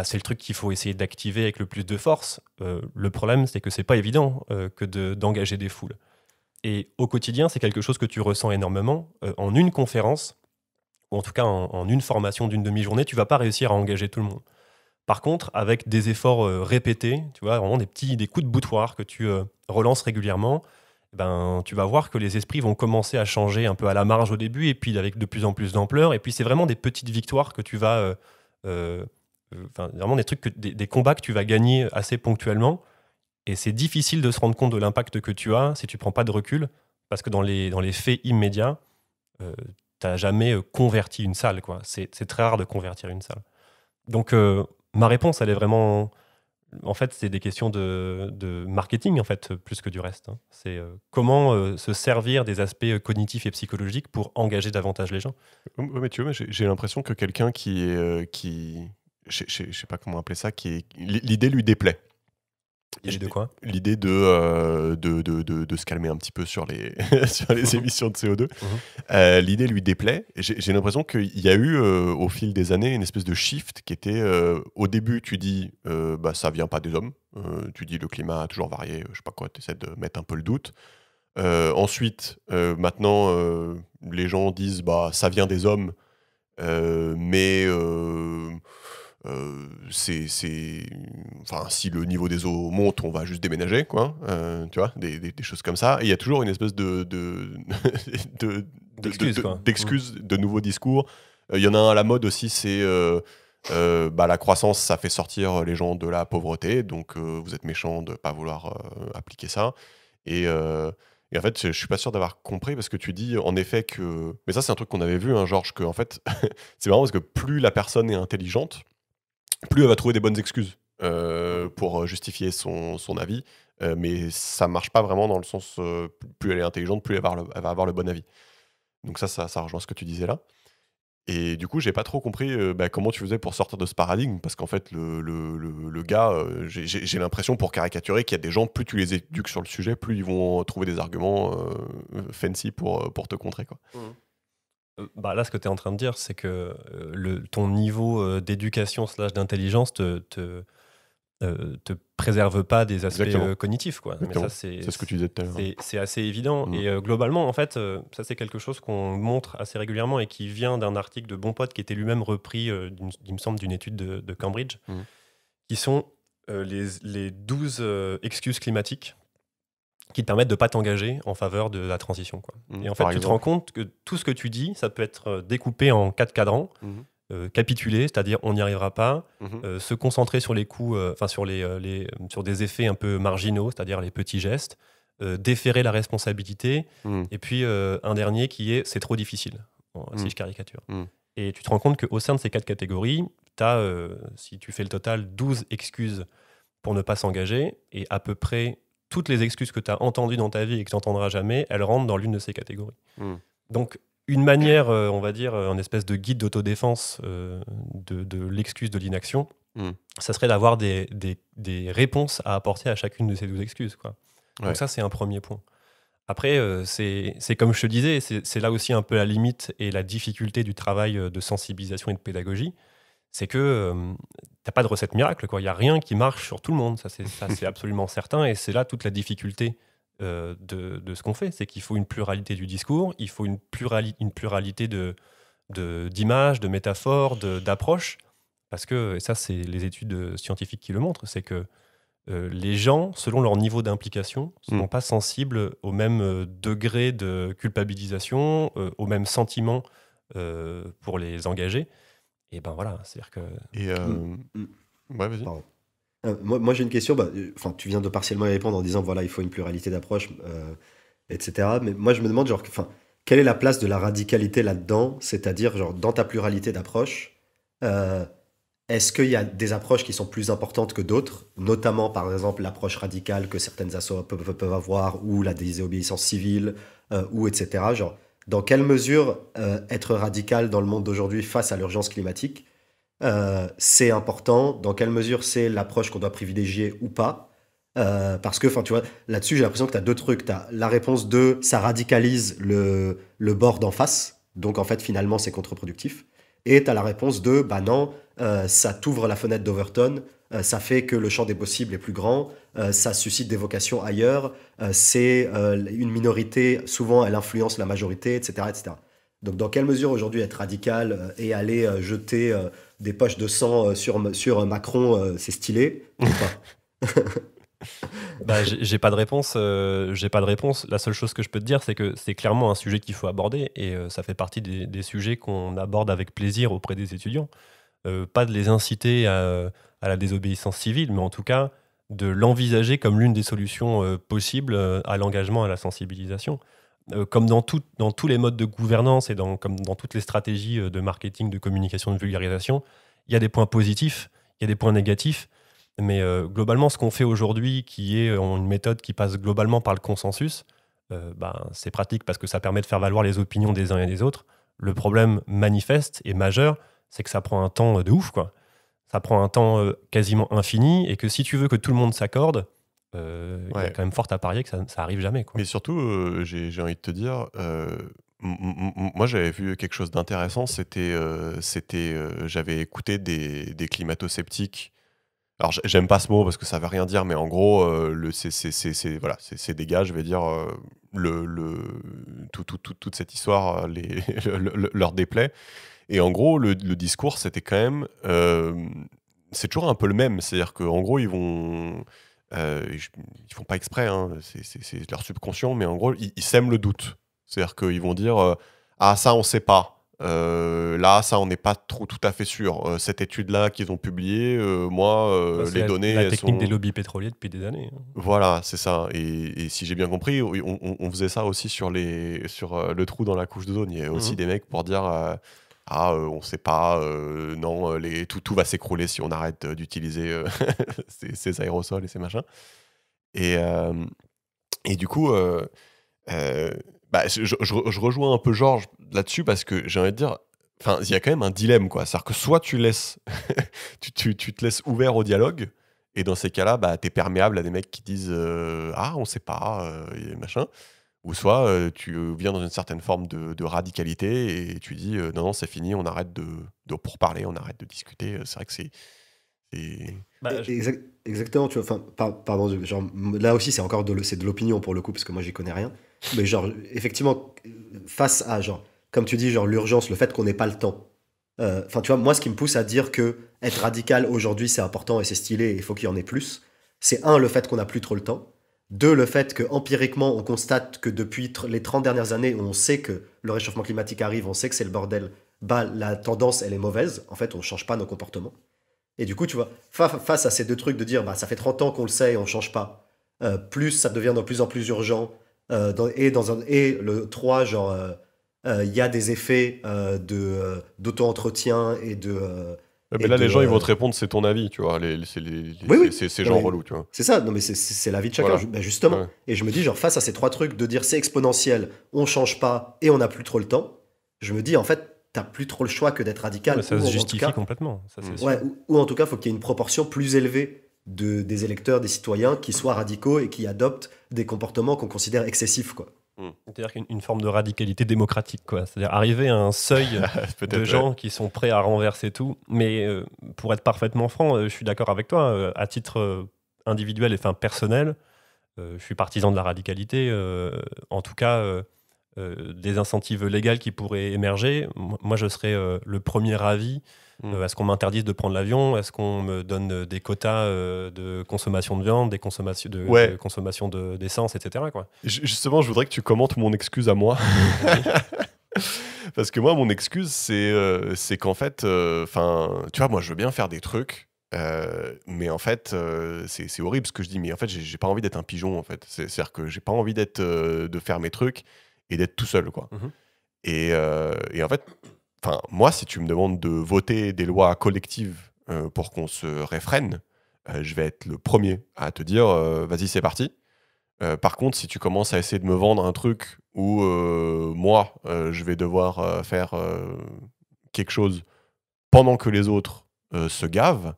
c'est le truc qu'il faut essayer d'activer avec le plus de force. Le problème, c'est que c'est pas évident que d'engager des foules. Et au quotidien, c'est quelque chose que tu ressens énormément. En une conférence, ou en tout cas en une formation d'une demi-journée, tu vas pas réussir à engager tout le monde. Par contre, avec des efforts répétés, tu vois, vraiment des coups de boutoir que tu relances régulièrement, tu vas voir que les esprits vont commencer à changer un peu à la marge au début, et puis avec de plus en plus d'ampleur. Et puis c'est vraiment des petites victoires que tu vas... vraiment des trucs, des combats que tu vas gagner assez ponctuellement. Et c'est difficile de se rendre compte de l'impact que tu as si tu prends pas de recul, parce que dans les faits immédiats, tu n'as jamais converti une salle, quoi. C'est très rare de convertir une salle. Donc, ma réponse, elle est vraiment... En fait, c'est des questions de marketing, en fait, plus que du reste. C'est comment se servir des aspects cognitifs et psychologiques pour engager davantage les gens. Ouais, mais tu vois, j'ai l'impression que quelqu'un je sais pas comment appeler ça, l'idée lui déplaît. L'idée de quoi ? L'idée de se calmer un petit peu sur les, sur les émissions de CO2. L'idée lui déplaît. J'ai l'impression qu'il y a eu, au fil des années, une espèce de shift qui était, au début, tu dis, ça vient pas des hommes. Tu dis, le climat a toujours varié, je sais pas quoi, tu essaies de mettre un peu le doute. Ensuite, maintenant, les gens disent, ça vient des hommes, mais... enfin, si le niveau des eaux monte, on va juste déménager, quoi. Tu vois, des choses comme ça. Et il y a toujours une espèce d'excuses, de nouveaux discours. Il y en a un à la mode aussi, c'est la croissance, ça fait sortir les gens de la pauvreté, donc vous êtes méchants de ne pas vouloir appliquer ça. Et en fait, je suis pas sûr d'avoir compris, parce que tu dis en effet que... Mais ça, c'est un truc qu'on avait vu, hein, Georges, que en fait, c'est marrant parce que plus la personne est intelligente, plus elle va trouver des bonnes excuses pour justifier son avis. Mais ça marche pas vraiment dans le sens, plus elle est intelligente, plus elle va avoir le bon avis. Donc ça rejoint ce que tu disais là. Et du coup, j'ai pas trop compris comment tu faisais pour sortir de ce paradigme, parce qu'en fait, le gars, j'ai l'impression, pour caricaturer, qu'il y a des gens, plus tu les éduques sur le sujet, plus ils vont trouver des arguments fancy pour te contrer, quoi. Là, ce que tu es en train de dire, c'est que ton niveau d'éducation / d'intelligence te préserve pas des aspects cognitifs, quoi. Mais ça, c'est ce que tu disais tout à l'heure. C'est assez évident. Et globalement, en fait, ça, c'est quelque chose qu'on montre assez régulièrement et qui vient d'un article de Bonpote qui était lui-même repris, il me semble, d'une étude de Cambridge, qui sont les 12 excuses climatiques qui te permettent de ne pas t'engager en faveur de la transition, quoi. Et en fait, tu te rends compte que tout ce que tu dis, ça peut être découpé en 4 cadrans. Capituler, c'est-à-dire on n'y arrivera pas, se concentrer sur les coûts, sur des effets un peu marginaux, c'est-à-dire les petits gestes, déférer la responsabilité, et puis un dernier qui est c'est trop difficile, si je caricature. Et tu te rends compte qu'au sein de ces 4 catégories, tu as, si tu fais le total, 12 excuses pour ne pas s'engager, et à peu près toutes les excuses que tu as entendues dans ta vie et que tu n'entendras jamais, elles rentrent dans l'une de ces catégories. Donc, une manière, on va dire, un espèce de guide d'autodéfense de l'excuse de l'inaction, ça serait d'avoir des réponses à apporter à chacune de ces 12 excuses, quoi. Donc ça, c'est un premier point. Après, c'est comme je te disais, c'est là aussi un peu la limite et la difficulté du travail de sensibilisation et de pédagogie, c'est que t'as pas de recette miracle, quoi. Il n'y a rien qui marche sur tout le monde, ça c'est absolument certain, et c'est là toute la difficulté de ce qu'on fait, c'est qu'il faut une pluralité du discours, il faut une pluralité d'images, de métaphores, d'approches, parce que, et ça c'est les études scientifiques qui le montrent, c'est que les gens, selon leur niveau d'implication, ne sont pas sensibles au même degré de culpabilisation, au même sentiment pour les engager. Et ben voilà, c'est-à-dire que... Et ouais, vas-y. Pardon. Moi, j'ai une question. Enfin, tu viens de partiellement y répondre en disant voilà, il faut une pluralité d'approches, etc. Mais moi, je me demande genre, enfin, quelle est la place de la radicalité là-dedans? C'est-à-dire, genre, dans ta pluralité d'approches, euh, est-ce qu'il y a des approches qui sont plus importantes que d'autres, notamment par exemple l'approche radicale que certaines assos peuvent avoir, ou la désobéissance civile, ou etc. Genre, dans quelle mesure être radical dans le monde d'aujourd'hui face à l'urgence climatique, c'est important, dans quelle mesure c'est l'approche qu'on doit privilégier ou pas. Parce que, enfin, tu vois, là-dessus, j'ai l'impression que tu as deux trucs. Tu as la réponse de ça radicalise le bord d'en face, donc en fait, finalement, c'est contre-productif. Et tu as la réponse de bah non, ça t'ouvre la fenêtre d'Overton, ça fait que le champ des possibles est plus grand, ça suscite des vocations ailleurs, c'est une minorité, souvent elle influence la majorité, etc., etc. Donc, dans quelle mesure aujourd'hui être radical et aller jeter des poches de sang sur Macron, c'est stylé ou pas? Bah, j'ai pas de réponse. J'ai pas de réponse. La seule chose que je peux te dire, c'est que c'est clairement un sujet qu'il faut aborder et ça fait partie des sujets qu'on aborde avec plaisir auprès des étudiants. Pas de les inciter à la désobéissance civile, mais en tout cas de l'envisager comme l'une des solutions possibles à l'engagement, à la sensibilisation. Comme dans tous les modes de gouvernance et comme dans toutes les stratégies de marketing, de communication, de vulgarisation, il y a des points positifs, il y a des points négatifs. Mais globalement, ce qu'on fait aujourd'hui, qui est une méthode qui passe globalement par le consensus, c'est pratique parce que ça permet de faire valoir les opinions des uns et des autres. Le problème manifeste et majeur, c'est que ça prend un temps de ouf, quoi. Ça prend un temps quasiment infini et que si tu veux que tout le monde s'accorde, il y a quand même fort à parier que ça arrive jamais, quoi. Mais surtout, j'ai envie de te dire, moi j'avais vu quelque chose d'intéressant, j'avais écouté des climato-sceptiques. Alors j'aime pas ce mot parce que ça veut rien dire, mais en gros, voilà, c'est des gars, je vais dire, toute cette histoire leur déplaît. Et en gros, le discours, c'était quand même, c'est toujours un peu le même. C'est-à-dire qu'en gros, ils font pas exprès, hein, c'est leur subconscient, mais en gros, ils sèment le doute. C'est-à-dire qu'ils vont dire ah, ça, on sait pas. Là, ça, on n'est pas tout à fait sûr. Cette étude-là qu'ils ont publiée, moi, C'est les données, la elles technique sont... des lobbies pétroliers depuis des années, hein. Voilà, c'est ça. Et si j'ai bien compris, on faisait ça aussi sur le trou dans la couche d'ozone. Il y a aussi des mecs pour dire on sait pas, non, tout va s'écrouler si on arrête d'utiliser ces aérosols et ces machins. Et du coup, je rejoins un peu Georges là-dessus parce que j'ai envie de dire, enfin, il y a quand même un dilemme, quoi. C'est-à-dire que soit tu laisses, tu te laisses ouvert au dialogue, et dans ces cas-là, bah, t'es perméable à des mecs qui disent ah, on sait pas, et machin. Ou soit tu viens dans une certaine forme de radicalité et tu dis non, non, c'est fini, on arrête pour parler, on arrête de discuter. C'est vrai que c'est- Bah, Exactement, tu vois. Enfin, pardon, genre, là aussi, c'est de l'opinion pour le coup, parce que moi, j'y connais rien. Mais genre, effectivement, face à, genre, comme tu dis, genre, l'urgence, le fait qu'on n'ait pas le temps. Enfin, tu vois, moi, ce qui me pousse à dire que être radical aujourd'hui, c'est important et c'est stylé et il faut qu'il y en ait plus, c'est un, le fait qu'on n'a plus trop le temps. Deux, le fait que empiriquement, on constate que depuis les 30 dernières années, où on sait que le réchauffement climatique arrive, on sait que c'est le bordel, bah, la tendance, elle est mauvaise. En fait, on ne change pas nos comportements. Et du coup, tu vois, face à ces deux trucs de dire, bah, ça fait 30 ans qu'on le sait et on ne change pas, plus ça devient de plus en plus urgent, et le 3 genre, il y a des effets d'auto-entretien Mais et là, de... les gens, ils vont te répondre, c'est ton avis, tu vois. Oui, oui. Ces Non, gens mais relous, tu vois. c'est ça, non, mais c'est la vie de chacun, Voilà. ben justement. Ouais. Et je me dis, genre, face à ces trois trucs de dire c'est exponentiel, on change pas et on n'a plus trop le temps, je me dis, en fait, t'as plus trop le choix que d'être radical. ça Ou se en tout justifie cas, complètement, ça c'est sûr. ouais, ou en tout cas, faut qu'il y ait une proportion plus élevée des électeurs, des citoyens qui soient radicaux et qui adoptent des comportements qu'on considère excessifs, quoi. C'est-à-dire qu'une forme de radicalité démocratique, quoi. C'est-à-dire arriver à un seuil de gens qui sont prêts à renverser tout. Mais pour être parfaitement franc, je suis d'accord avec toi. À titre individuel et personnel, je suis partisan de la radicalité. En tout cas, des incentives légales qui pourraient émerger, moi je serais le premier avis à ce qu'on m'interdise de prendre l'avion, à ce qu'on me donne des quotas de consommation de viande, de consommation d'essence, etc. quoi. Justement, je voudrais que tu commentes mon excuse à moi. Parce que moi, mon excuse, c'est qu'en fait, tu vois, moi, je veux bien faire des trucs, mais en fait, c'est horrible ce que je dis, mais en fait, j'ai pas envie d'être un pigeon, en fait. C'est-à-dire que j'ai pas envie de faire mes trucs et d'être tout seul, quoi. Et en fait, moi, si tu me demandes de voter des lois collectives pour qu'on se réfrène, je vais être le premier à te dire, vas-y, c'est parti. Par contre, si tu commences à essayer de me vendre un truc où moi, je vais devoir faire quelque chose pendant que les autres se gavent,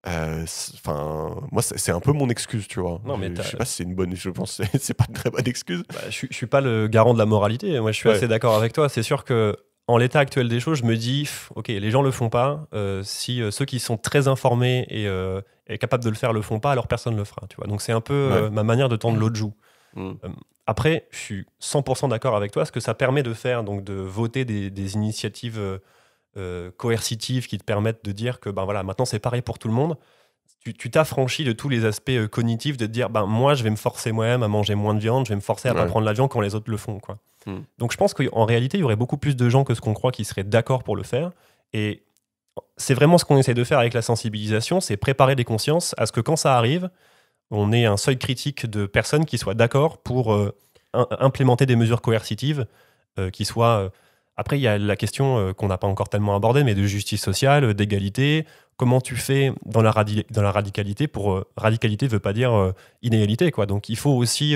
moi, c'est un peu mon excuse, tu vois. Non, mais Je sais pas si c'est une bonne... Je pense que c'est pas une très bonne excuse. Je suis pas le garant de la moralité. Moi, je suis assez d'accord avec toi. C'est sûr que en l'état actuel des choses, je me dis, ok, les gens le font pas. Si ceux qui sont très informés et capables de le faire le font pas, alors personne le fera. Tu vois. Donc c'est un peu ma manière de tendre l'autre joue. Après, je suis 100% d'accord avec toi. Ce que ça permet de faire, donc de voter des initiatives coercitives qui te permettent de dire que voilà, maintenant c'est pareil pour tout le monde. Tu t'affranchis de tous les aspects cognitifs de te dire moi je vais me forcer moi-même à manger moins de viande, je vais me forcer à pas prendre l'avion quand les autres le font, quoi. Donc je pense qu'en réalité il y aurait beaucoup plus de gens que ce qu'on croit qui seraient d'accord pour le faire, et c'est vraiment ce qu'on essaie de faire avec la sensibilisation, c'est préparer les consciences à ce que quand ça arrive, on ait un seuil critique de personnes qui soient d'accord pour implémenter des mesures coercitives qui soient... Après, il y a la question qu'on n'a pas encore tellement abordée, mais de justice sociale, d'égalité. Comment tu fais dans la radicalité pour... radicalité ne veut pas dire inégalité, quoi. Donc, il faut aussi,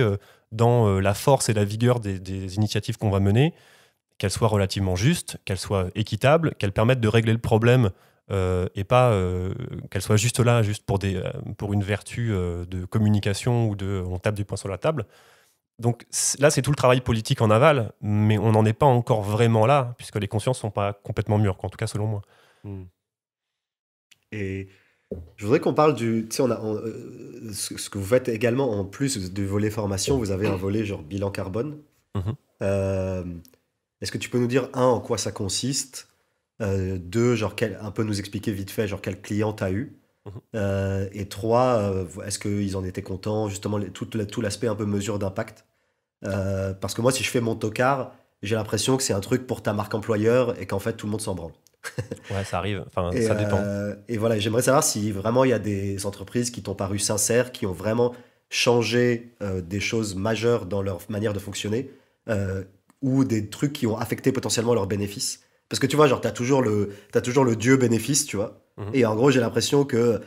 dans la force et la vigueur des initiatives qu'on va mener, qu'elles soient relativement justes, qu'elles soient équitables, qu'elles permettent de régler le problème et pas qu'elles soient juste là, juste pour une vertu de communication ou on tape du poing sur la table. Donc là, c'est tout le travail politique en aval, mais on n'en est pas encore vraiment là, puisque les consciences ne sont pas complètement mûres, en tout cas selon moi. Et je voudrais qu'on parle du... Tu sais, ce que vous faites également, en plus du volet formation, vous avez un volet genre bilan carbone. Est-ce que tu peux nous dire, en quoi ça consiste, deux, genre, un peu nous expliquer vite fait, genre, quel client tu as eu, et trois, est-ce qu'ils en étaient contents, justement, tout l'aspect un peu mesure d'impact. Parce que moi, si je fais mon tocard, j'ai l'impression que c'est un truc pour ta marque employeur et qu'en fait, tout le monde s'en branle. Ouais, ça arrive, ça dépend. Et voilà, j'aimerais savoir si vraiment il y a des entreprises qui t'ont paru sincères, qui ont vraiment changé des choses majeures dans leur manière de fonctionner, ou des trucs qui ont affecté potentiellement leurs bénéfices. Parce que tu vois, genre, t'as toujours le dieu bénéfice, tu vois. Et en gros, j'ai l'impression que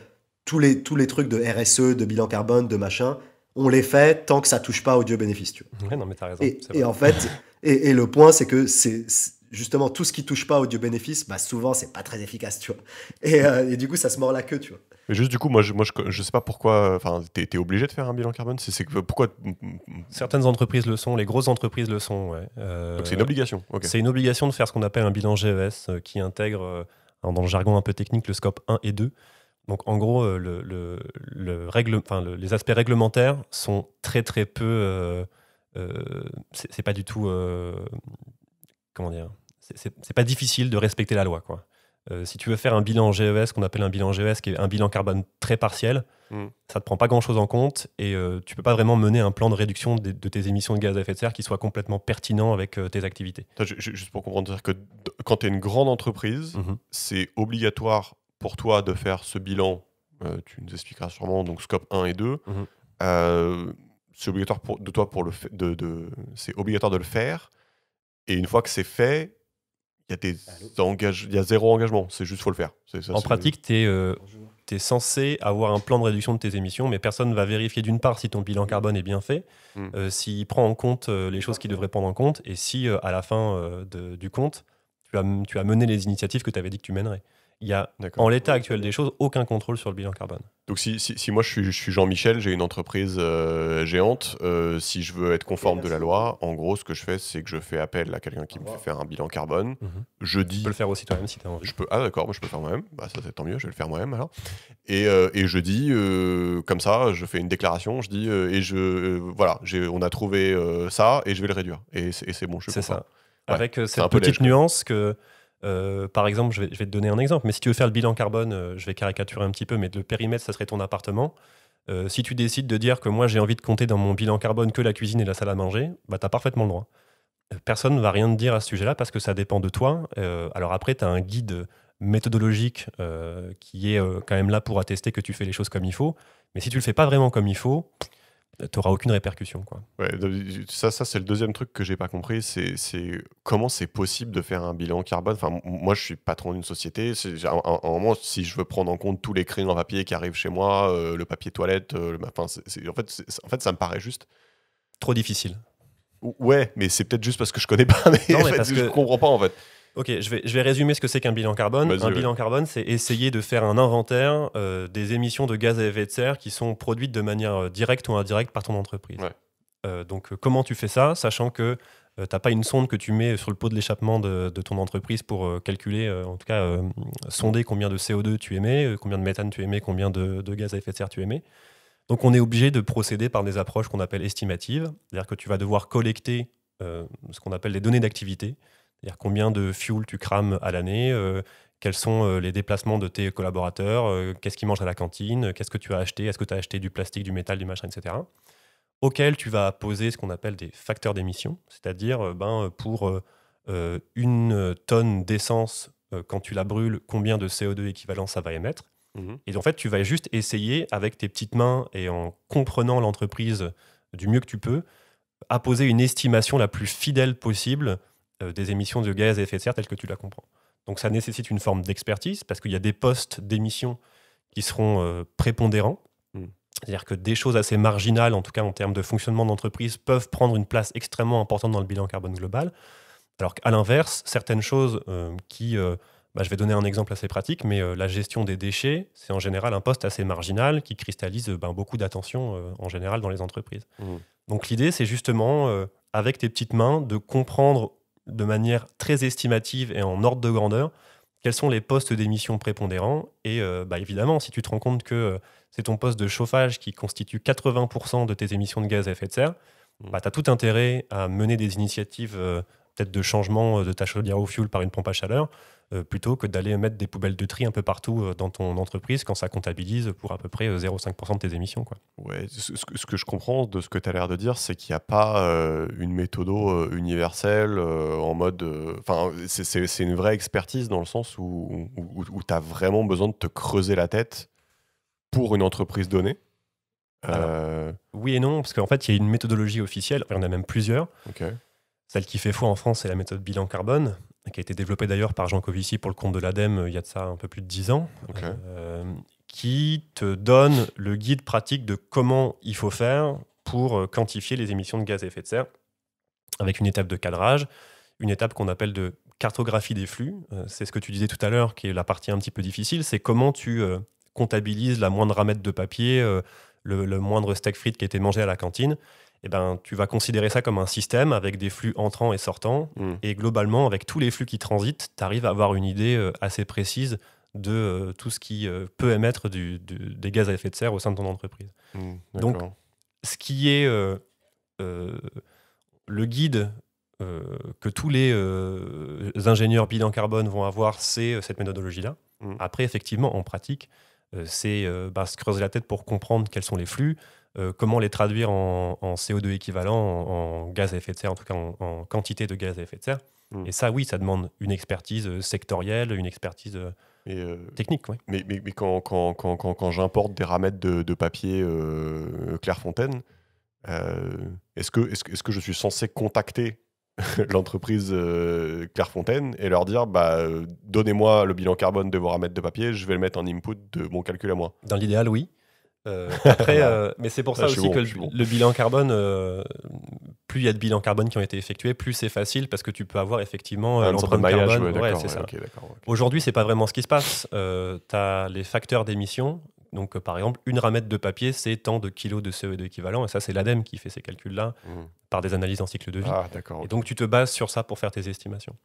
tous les trucs de RSE, de bilan carbone, de machin, on les fait tant que ça touche pas au dieu bénéfice, tu vois. Ouais, non, mais t'as raison. Et en fait, et le point, c'est que c'est justement tout ce qui touche pas au dieu bénéfice, souvent, c'est pas très efficace, tu vois. Et du coup, ça se mord la queue, tu vois. Mais juste du coup, moi je sais pas pourquoi. Enfin, t'es obligé de faire un bilan carbone. Pourquoi? Certaines entreprises le sont, les grosses entreprises le sont. Ouais. Donc c'est une obligation. Okay. C'est une obligation de faire ce qu'on appelle un bilan GES qui intègre, dans le jargon un peu technique, le scope 1 et 2. Donc en gros, les aspects réglementaires sont très très peu. C'est pas du tout. Comment dire? C'est pas difficile de respecter la loi, quoi. Si tu veux faire un bilan GES, qu'on appelle un bilan GES, qui est un bilan carbone très partiel, ça ne te prend pas grand-chose en compte et tu ne peux pas vraiment mener un plan de réduction de tes émissions de gaz à effet de serre qui soit complètement pertinent avec tes activités. Juste pour comprendre, c'est-à-dire que quand tu es une grande entreprise, c'est obligatoire pour toi de faire ce bilan, tu nous expliqueras sûrement, donc scope 1 et 2. C'est obligatoire c'est obligatoire de le faire, et une fois que c'est fait, il y a zéro engagement, c'est juste faut le faire. En pratique, tu es censé avoir un plan de réduction de tes émissions, mais personne ne va vérifier d'une part si ton bilan carbone est bien fait, s'il prend en compte les choses qu'il devrait prendre en compte, et si à la fin du compte, tu as mené les initiatives que tu avais dit que tu mènerais. Il y a, D'accord. en l'état actuel des choses, aucun contrôle sur le bilan carbone. Donc si moi je suis Jean-Michel, j'ai une entreprise géante, si je veux être conforme de la loi, en gros ce que je fais c'est que je fais appel à quelqu'un qui me fait faire un bilan carbone. Je Tu dis, peux le faire aussi toi-même si tu as envie. ah d'accord, moi je peux le faire moi-même, bah ça c'est tant mieux, je vais le faire moi-même alors. Et je dis comme ça, je fais une déclaration, je dis voilà, on a trouvé ça et je vais le réduire. Et c'est bon, je suis C'est content. ça. Avec c'est cette un peu petite lèche, quand même. nuance que, par exemple, je vais te donner un exemple, mais si tu veux faire le bilan carbone, je vais caricaturer un petit peu, mais le périmètre, ça serait ton appartement. Si tu décides de dire que moi, j'ai envie de compter dans mon bilan carbone que la cuisine et la salle à manger, bah, tu as parfaitement le droit. Personne ne va rien te dire à ce sujet-là parce que ça dépend de toi. Alors après, tu as un guide méthodologique qui est quand même là pour attester que tu fais les choses comme il faut. Mais si tu le fais pas vraiment comme il faut, tu n'auras aucune répercussion, quoi. Ouais, ça c'est le deuxième truc que j'ai pas compris, c'est comment c'est possible de faire un bilan carbone. Enfin, moi, je suis patron d'une société. À un moment, si je veux prendre en compte tous les crayons en papier qui arrivent chez moi, le papier toilette, en fait, ça me paraît juste. Trop difficile. Ouais, mais c'est peut-être juste parce que je connais pas, mais Non, en mais fait, parce je que- comprends pas en fait. Ok, je vais résumer ce que c'est qu'un bilan carbone. Vas-y, Un ouais. bilan carbone, c'est essayer de faire un inventaire des émissions de gaz à effet de serre qui sont produites de manière directe ou indirecte par ton entreprise. Ouais. Donc, comment tu fais ça, sachant que tu n'as pas une sonde que tu mets sur le pot de l'échappement de ton entreprise pour calculer, en tout cas, sonder combien de CO2 tu émets, combien de méthane tu émets, combien de gaz à effet de serre tu émets. Donc, on est obligé de procéder par des approches qu'on appelle estimatives, c'est-à-dire que tu vas devoir collecter ce qu'on appelle les données d'activité, c'est-à-dire combien de fuel tu crames à l'année, quels sont les déplacements de tes collaborateurs, qu'est-ce qu'ils mangent à la cantine, qu'est-ce que tu as acheté, est-ce que tu as acheté du plastique, du métal, du machin, etc. Auquel tu vas poser ce qu'on appelle des facteurs d'émission, c'est-à-dire pour une tonne d'essence, quand tu la brûles, combien de CO2 équivalent ça va émettre. Mhm. Et en fait, tu vas juste essayer, avec tes petites mains et en comprenant l'entreprise du mieux que tu peux, à poser une estimation la plus fidèle possible des émissions de gaz à effet de serre telles que tu la comprends. Donc ça nécessite une forme d'expertise parce qu'il y a des postes d'émission qui seront prépondérants. C'est-à-dire que des choses assez marginales, en tout cas en termes de fonctionnement d'entreprise, peuvent prendre une place extrêmement importante dans le bilan carbone global. Alors qu'à l'inverse, certaines choses je vais donner un exemple assez pratique, mais la gestion des déchets, c'est en général un poste assez marginal qui cristallise beaucoup d'attention en général dans les entreprises. Donc l'idée, c'est justement, avec tes petites mains, de comprendre de manière très estimative et en ordre de grandeur quels sont les postes d'émission prépondérants. Et évidemment, si tu te rends compte que c'est ton poste de chauffage qui constitue 80% de tes émissions de gaz à effet de serre, tu as tout intérêt à mener des initiatives peut-être de changement de ta chaudière au fioul par une pompe à chaleur, plutôt que d'aller mettre des poubelles de tri un peu partout dans ton entreprise quand ça comptabilise pour à peu près 0,5% de tes émissions, quoi. Ouais, ce que je comprends de ce que tu as l'air de dire, c'est qu'il n'y a pas une méthodo universelle en mode. Enfin, c'est une vraie expertise dans le sens où tu as vraiment besoin de te creuser la tête pour une entreprise donnée. Oui et non, parce qu'en fait, il y a une méthodologie officielle, il y en a même plusieurs. Ok. Celle qui fait foi en France, c'est la méthode bilan carbone, qui a été développée d'ailleurs par Jean Covici pour le compte de l'ADEME il y a de ça un peu plus de 10 ans, Ok. qui te donne le guide pratique de comment il faut faire pour quantifier les émissions de gaz à effet de serre, avec une étape de cadrage, une étape qu'on appelle de cartographie des flux. C'est ce que tu disais tout à l'heure, qui est la partie un petit peu difficile, c'est comment tu comptabilises la moindre ramette de papier, le moindre steak frites qui a été mangé à la cantine. Tu vas considérer ça comme un système avec des flux entrants et sortants. Et globalement, avec tous les flux qui transitent, tu arrives à avoir une idée assez précise de tout ce qui peut émettre des gaz à effet de serre au sein de ton entreprise. Donc, ce qui est le guide que tous les ingénieurs bilan carbone vont avoir, c'est cette méthodologie-là. Après, effectivement, en pratique, c'est se creuser la tête pour comprendre quels sont les flux, comment les traduire en CO2 équivalent, en gaz à effet de serre, en tout cas en quantité de gaz à effet de serre. Et ça, oui, ça demande une expertise sectorielle, une expertise technique. Ouais. Mais quand j'importe des ramettes de papier Clairefontaine, est-ce que je suis censé contacter l'entreprise Clairefontaine et leur dire donnez-moi le bilan carbone de vos ramettes de papier, je vais le mettre en input de mon calcul à moi. Dans l'idéal, oui. Après, mais c'est pour ça aussi que le bilan carbone plus il y a de bilans carbone qui ont été effectués, plus c'est facile parce que tu peux avoir effectivement Une sorte de l'empreinte maillage, carbone. ouais, d'accord, c'est ça. ok, d'accord, ok. Aujourd'hui, c'est pas vraiment ce qui se passe. Tu as les facteurs d'émission. Donc, par exemple, une ramette de papier, c'est tant de kilos de CO2 équivalent. Et ça, c'est l'ADEME qui fait ces calculs-là par des analyses en cycle de vie. Ah, d'accord. Et donc, tu te bases sur ça pour faire tes estimations.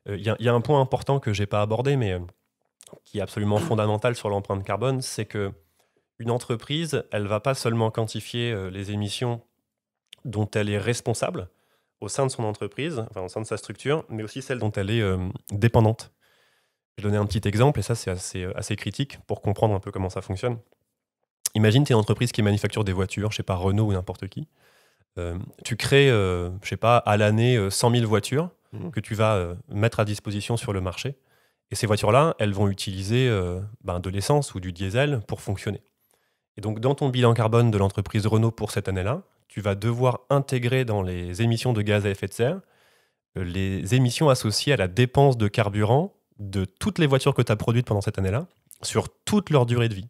Il y a un point important que j'ai pas abordé, mais qui est absolument fondamental sur l'empreinte carbone, c'est que une entreprise, elle va pas seulement quantifier les émissions dont elle est responsable au sein de son entreprise, enfin au sein de sa structure, mais aussi celles dont elle est dépendante. Je vais donner un petit exemple, et ça c'est assez critique pour comprendre un peu comment ça fonctionne. Imagine, tu es une entreprise qui manufacture des voitures, je sais pas, Renault ou n'importe qui. Tu crées, je sais pas, à l'année 100 000 voitures que tu vas mettre à disposition sur le marché. Et ces voitures-là, elles vont utiliser de l'essence ou du diesel pour fonctionner. Et donc, dans ton bilan carbone de l'entreprise Renault pour cette année-là, tu vas devoir intégrer dans les émissions de gaz à effet de serre les émissions associées à la dépense de carburant de toutes les voitures que tu as produites pendant cette année-là sur toute leur durée de vie.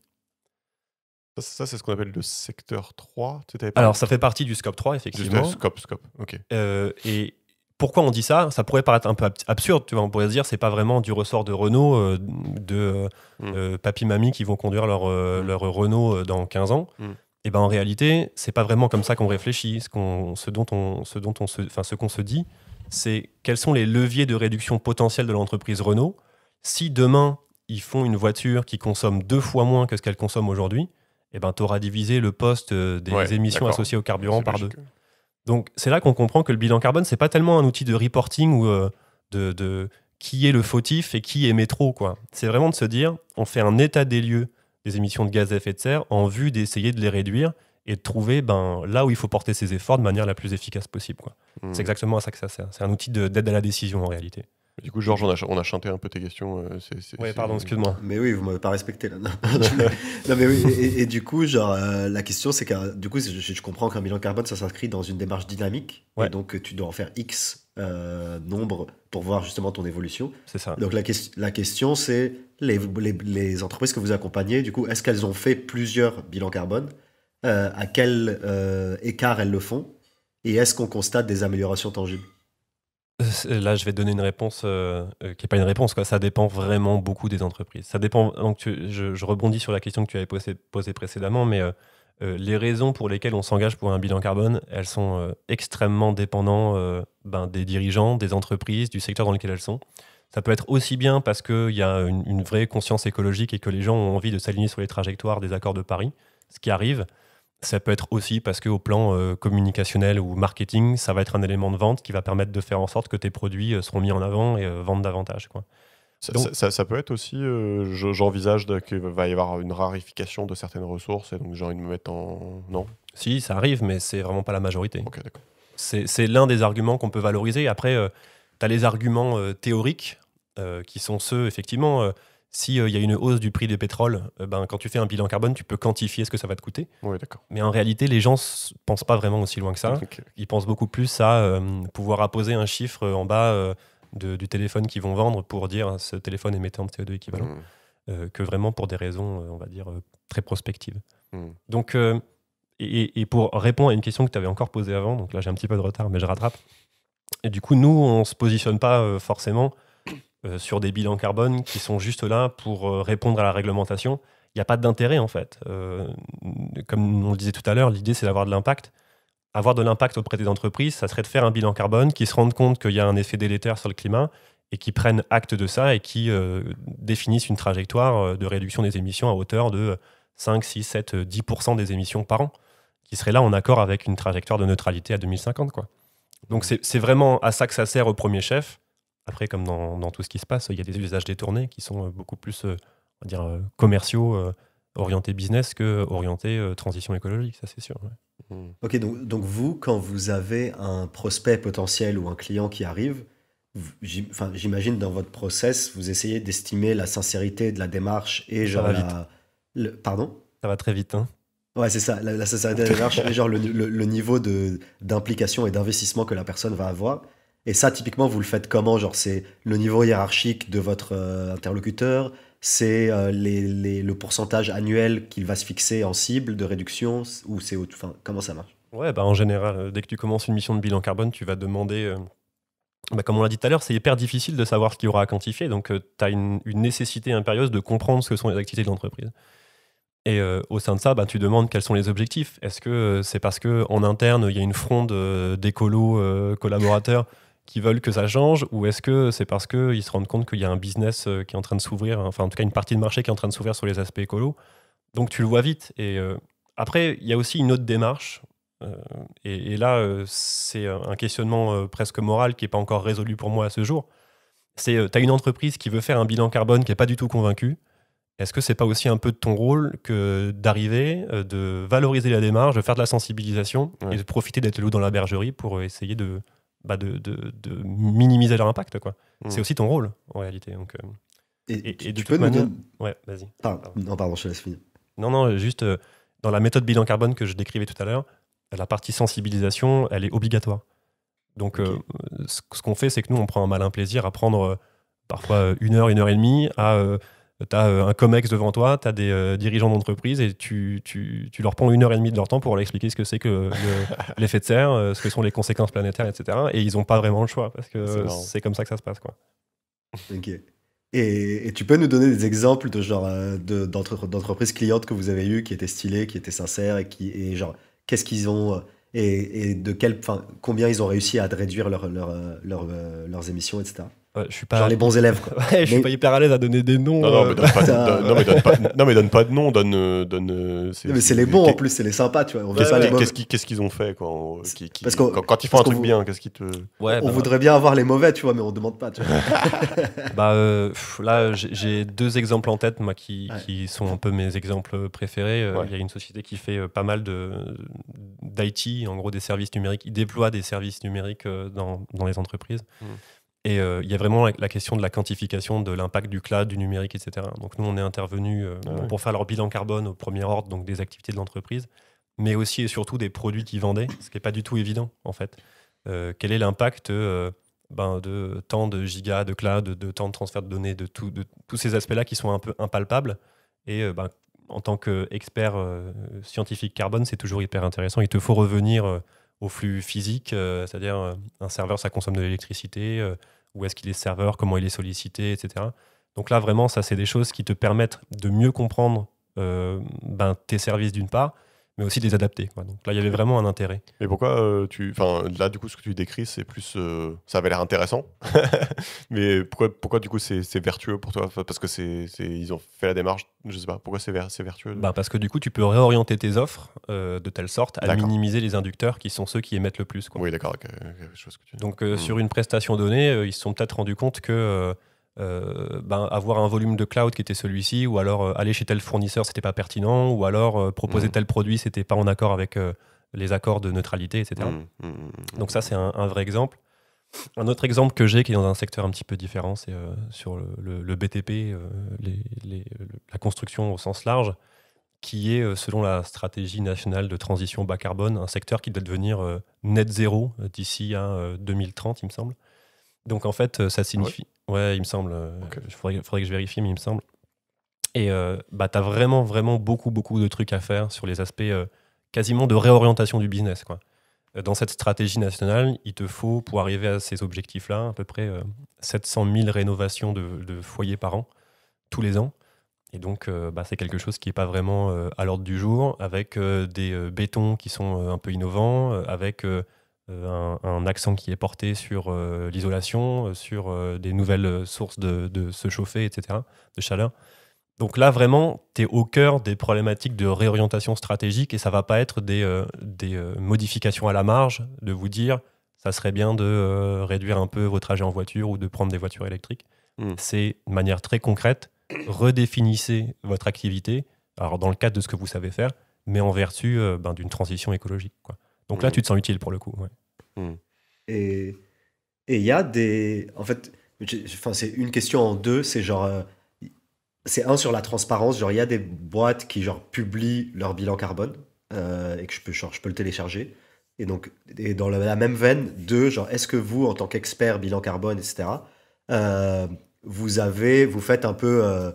Ça, c'est ce qu'on appelle le secteur 3. Alors, ça fait partie du scope 3, effectivement. Scope, ok. Et pourquoi on dit ça? Ça pourrait paraître un peu absurde, tu vois. On pourrait se dire c'est pas vraiment du ressort de Renault, papy-mamie qui vont conduire leur Renault dans 15 ans. Et ben en réalité, c'est pas vraiment comme ça qu'on réfléchit. Ce qu'on se dit, c'est quels sont les leviers de réduction potentielle de l'entreprise Renault. Si demain, ils font une voiture qui consomme 2 fois moins que ce qu'elle consomme aujourd'hui, et ben tu auras divisé le poste des émissions associées au carburant par 2. Donc c'est là qu'on comprend que le bilan carbone, c'est pas tellement un outil de reporting ou de qui est le fautif et qui émet trop, quoi. C'est vraiment de se dire, on fait un état des lieux des émissions de gaz à effet de serre en vue d'essayer de les réduire et de trouver là où il faut porter ses efforts de manière la plus efficace possible, quoi. C'est exactement à ça que ça sert. C'est un outil d'aide à la décision en réalité. Du coup, Georges, on a chanté un peu tes questions. Oui, pardon, excuse-moi. Mais oui, vous m'avez pas respecté là. Non, mais oui, et du coup, la question, c'est que du coup, je comprends qu'un bilan carbone, ça s'inscrit dans une démarche dynamique. Ouais. Et donc, tu dois en faire X nombre pour voir justement ton évolution. C'est ça. Donc, la question, c'est les entreprises que vous accompagnez, du coup, est-ce qu'elles ont fait plusieurs bilans carbone? À quel écart elles le font? Et est-ce qu'on constate des améliorations tangibles? Là, je vais te donner une réponse qui n'est pas une réponse, quoi. Ça dépend vraiment beaucoup des entreprises. Ça dépend. Donc, je rebondis sur la question que tu avais posée précédemment, mais les raisons pour lesquelles on s'engage pour un bilan carbone, elles sont extrêmement dépendantes des dirigeants, des entreprises, du secteur dans lequel elles sont. Ça peut être aussi bien parce qu'il y a une vraie conscience écologique et que les gens ont envie de s'aligner sur les trajectoires des accords de Paris, ce qui arrive. Ça peut être aussi parce qu'au plan communicationnel ou marketing, ça va être un élément de vente qui va permettre de faire en sorte que tes produits seront mis en avant et vendent davantage, quoi. Ça peut être aussi, j'envisage qu'il va y avoir une rarification de certaines ressources et donc j'ai envie de me mettre en... Non? Si, ça arrive, mais c'est vraiment pas la majorité. Ok, d'accord. C'est l'un des arguments qu'on peut valoriser. Après, tu as les arguments théoriques qui sont ceux, effectivement... S'il y a une hausse du prix du pétrole, quand tu fais un bilan carbone, tu peux quantifier ce que ça va te coûter. Oui, d'accord. Mais en réalité, les gens ne pensent pas vraiment aussi loin que ça. Okay. Ils pensent beaucoup plus à pouvoir apposer un chiffre en bas du téléphone qu'ils vont vendre pour dire ce téléphone émettant de CO2 équivalent, que vraiment pour des raisons, on va dire, très prospectives. Donc, et pour répondre à une question que tu avais encore posée avant, donc là j'ai un petit peu de retard, mais je rattrape. Et du coup, nous, on ne se positionne pas forcément... sur des bilans carbone qui sont juste là pour répondre à la réglementation. Il n'y a pas d'intérêt, en fait. Comme on le disait tout à l'heure, l'idée, c'est d'avoir de l'impact. Avoir de l'impact auprès des entreprises, ça serait de faire un bilan carbone qui se rendent compte qu'il y a un effet délétère sur le climat et qui prennent acte de ça et qui définissent une trajectoire de réduction des émissions à hauteur de 5, 6, 7, 10% des émissions par an, qui serait là en accord avec une trajectoire de neutralité à 2050, quoi. Donc c'est vraiment à ça que ça sert au premier chef. Après, comme dans tout ce qui se passe, il y a des usages détournés qui sont beaucoup plus on va dire, commerciaux, orientés business que orientés transition écologique, ça c'est sûr. Ouais. Ok, donc vous, quand vous avez un prospect potentiel ou un client qui arrive, j'imagine dans votre process, vous essayez d'estimer la sincérité de la démarche et genre Ça va vite. Pardon? Ça va très vite, hein. Ouais, c'est ça, la sincérité de la démarche et genre le niveau d'implication et d'investissement que la personne va avoir. Et ça, typiquement, vous le faites comment? Genre, c'est le niveau hiérarchique de votre interlocuteur, c'est le pourcentage annuel qu'il va se fixer en cible de réduction, ou c'est autre, enfin, comment ça marche? Ouais, bah en général, dès que tu commences une mission de bilan carbone, tu vas demander, comme on l'a dit tout à l'heure, c'est hyper difficile de savoir ce qu'il y aura à quantifier. Donc, tu as une nécessité impérieuse de comprendre ce que sont les activités de l'entreprise. Et au sein de ça, tu demandes quels sont les objectifs. Est-ce que c'est parce qu'en interne, il y a une fronde d'écolos collaborateurs qui veulent que ça change, ou est-ce que c'est parce qu'ils se rendent compte qu'il y a un business qui est en train de s'ouvrir, enfin en tout cas une partie de marché qui est en train de s'ouvrir sur les aspects écolos. Donc tu le vois vite. Et après, il y a aussi une autre démarche. Et là, c'est un questionnement presque moral qui n'est pas encore résolu pour moi à ce jour. C'est, tu as une entreprise qui veut faire un bilan carbone qui n'est pas du tout convaincue. Est-ce que c'est pas aussi un peu de ton rôle que d'arriver, de valoriser la démarche, de faire de la sensibilisation et de profiter d'être le loup dans la bergerie pour essayer de minimiser leur impact, quoi. C'est aussi ton rôle, en réalité. Donc, Et de tu toute peux nous manière... donner... Ouais, vas-y. Non, pardon, je te laisse finir. Non, juste dans la méthode bilan carbone que je décrivais tout à l'heure, la partie sensibilisation, elle est obligatoire. Donc, ce qu'on fait, c'est que nous, on prend un malin plaisir à prendre parfois 1 heure, 1 heure et demie tu as un COMEX devant toi, tu as des dirigeants d'entreprise et tu leur prends 1 heure et demie de leur temps pour leur expliquer ce que c'est que l'effet de serre, ce que sont les conséquences planétaires, etc. Et ils n'ont pas vraiment le choix parce que c'est comme ça que ça se passe, quoi. Ok. Et tu peux nous donner des exemples de genre d'entreprises clientes que vous avez eues qui étaient stylées, qui étaient sincères et genre qu'est-ce qu'ils ont et de combien ils ont réussi à réduire leurs émissions, etc. Je suis pas... Genre les bons élèves, quoi. Ouais, je suis pas hyper à l'aise à donner des noms. Non, mais donne pas de nom, mais c'est les bons en plus, c'est les sympas, tu vois. On veut pas les mauvais. Qu'est-ce qu'ils ont fait quand ils font parce un truc bien, qu'est-ce qui te... on voudrait bien avoir les mauvais, tu vois, mais on demande pas, tu vois. Là, j'ai 2 exemples en tête, moi, qui sont un peu mes exemples préférés. Il y a une société qui fait pas mal d'IT, en gros des services numériques. Ils déploient des services numériques dans les entreprises. Et il y a vraiment la question de la quantification de l'impact du cloud, du numérique, etc. Donc nous, on est intervenu pour faire leur bilan carbone au premier ordre, donc des activités de l'entreprise, mais aussi et surtout des produits qu'ils vendaient, ce qui n'est pas du tout évident, en fait. Quel est l'impact de tant de gigas de cloud, de temps de transfert de données, de tous ces aspects-là qui sont un peu impalpables. Et en tant qu'expert scientifique carbone, c'est toujours hyper intéressant. Il te faut revenir au flux physique, c'est-à-dire un serveur, ça consomme de l'électricité, où est-ce qu'il est serveur, comment il est sollicité, etc. Donc là, vraiment, ça, c'est des choses qui te permettent de mieux comprendre tes services d'une part, mais aussi de les adapter, quoi. Donc là, il y avait vraiment un intérêt. Mais pourquoi là, du coup, ce que tu décris, c'est plus... ça avait l'air intéressant. Mais pourquoi du coup, c'est vertueux pour toi? Parce que ils ont fait la démarche, je sais pas. Pourquoi c'est vertueux? Parce que du coup, tu peux réorienter tes offres de telle sorte à minimiser les inducteurs qui sont ceux qui émettent le plus, quoi. Oui, d'accord. Donc, sur une prestation donnée, ils se sont peut-être rendus compte que avoir un volume de cloud qui était celui-ci, ou alors aller chez tel fournisseur, c'était pas pertinent, ou alors proposer tel produit, c'était pas en accord avec les accords de neutralité, etc. Donc ça, c'est un vrai exemple. Un autre exemple que j'ai, qui est dans un secteur un petit peu différent, c'est sur le BTP, la construction au sens large, qui est, selon la stratégie nationale de transition bas carbone, un secteur qui doit devenir net zéro d'ici à 2030, il me semble. Donc en fait, ça signifie... Ouais, il me semble. Il faudrait que je vérifie, mais il me semble. Et tu as vraiment, vraiment beaucoup de trucs à faire sur les aspects quasiment de réorientation du business, quoi. Dans cette stratégie nationale, il te faut, pour arriver à ces objectifs-là, à peu près 700 000 rénovations de foyers par an, tous les ans. Et donc, c'est quelque chose qui n'est pas vraiment à l'ordre du jour, avec des bétons qui sont un peu innovants, avec... un accent qui est porté sur l'isolation, sur des nouvelles sources de se chauffer, etc., de chaleur. Donc là, vraiment, tu es au cœur des problématiques de réorientation stratégique et ça ne va pas être des modifications à la marge, de vous dire ça serait bien de réduire un peu vos trajets en voiture ou de prendre des voitures électriques. C'est de manière très concrète, redéfinissez votre activité, alors dans le cadre de ce que vous savez faire, mais en vertu d'une transition écologique, quoi. Donc là, tu te sens utile pour le coup. Ouais. Et il y a des... En fait, c'est une question en deux. C'est genre... c'est un sur la transparence. Genre, il y a des boîtes qui genre publient leur bilan carbone et que je peux le télécharger. Et donc, dans la même veine, deux, genre, est-ce que vous, en tant qu'expert bilan carbone, etc., vous faites un peu...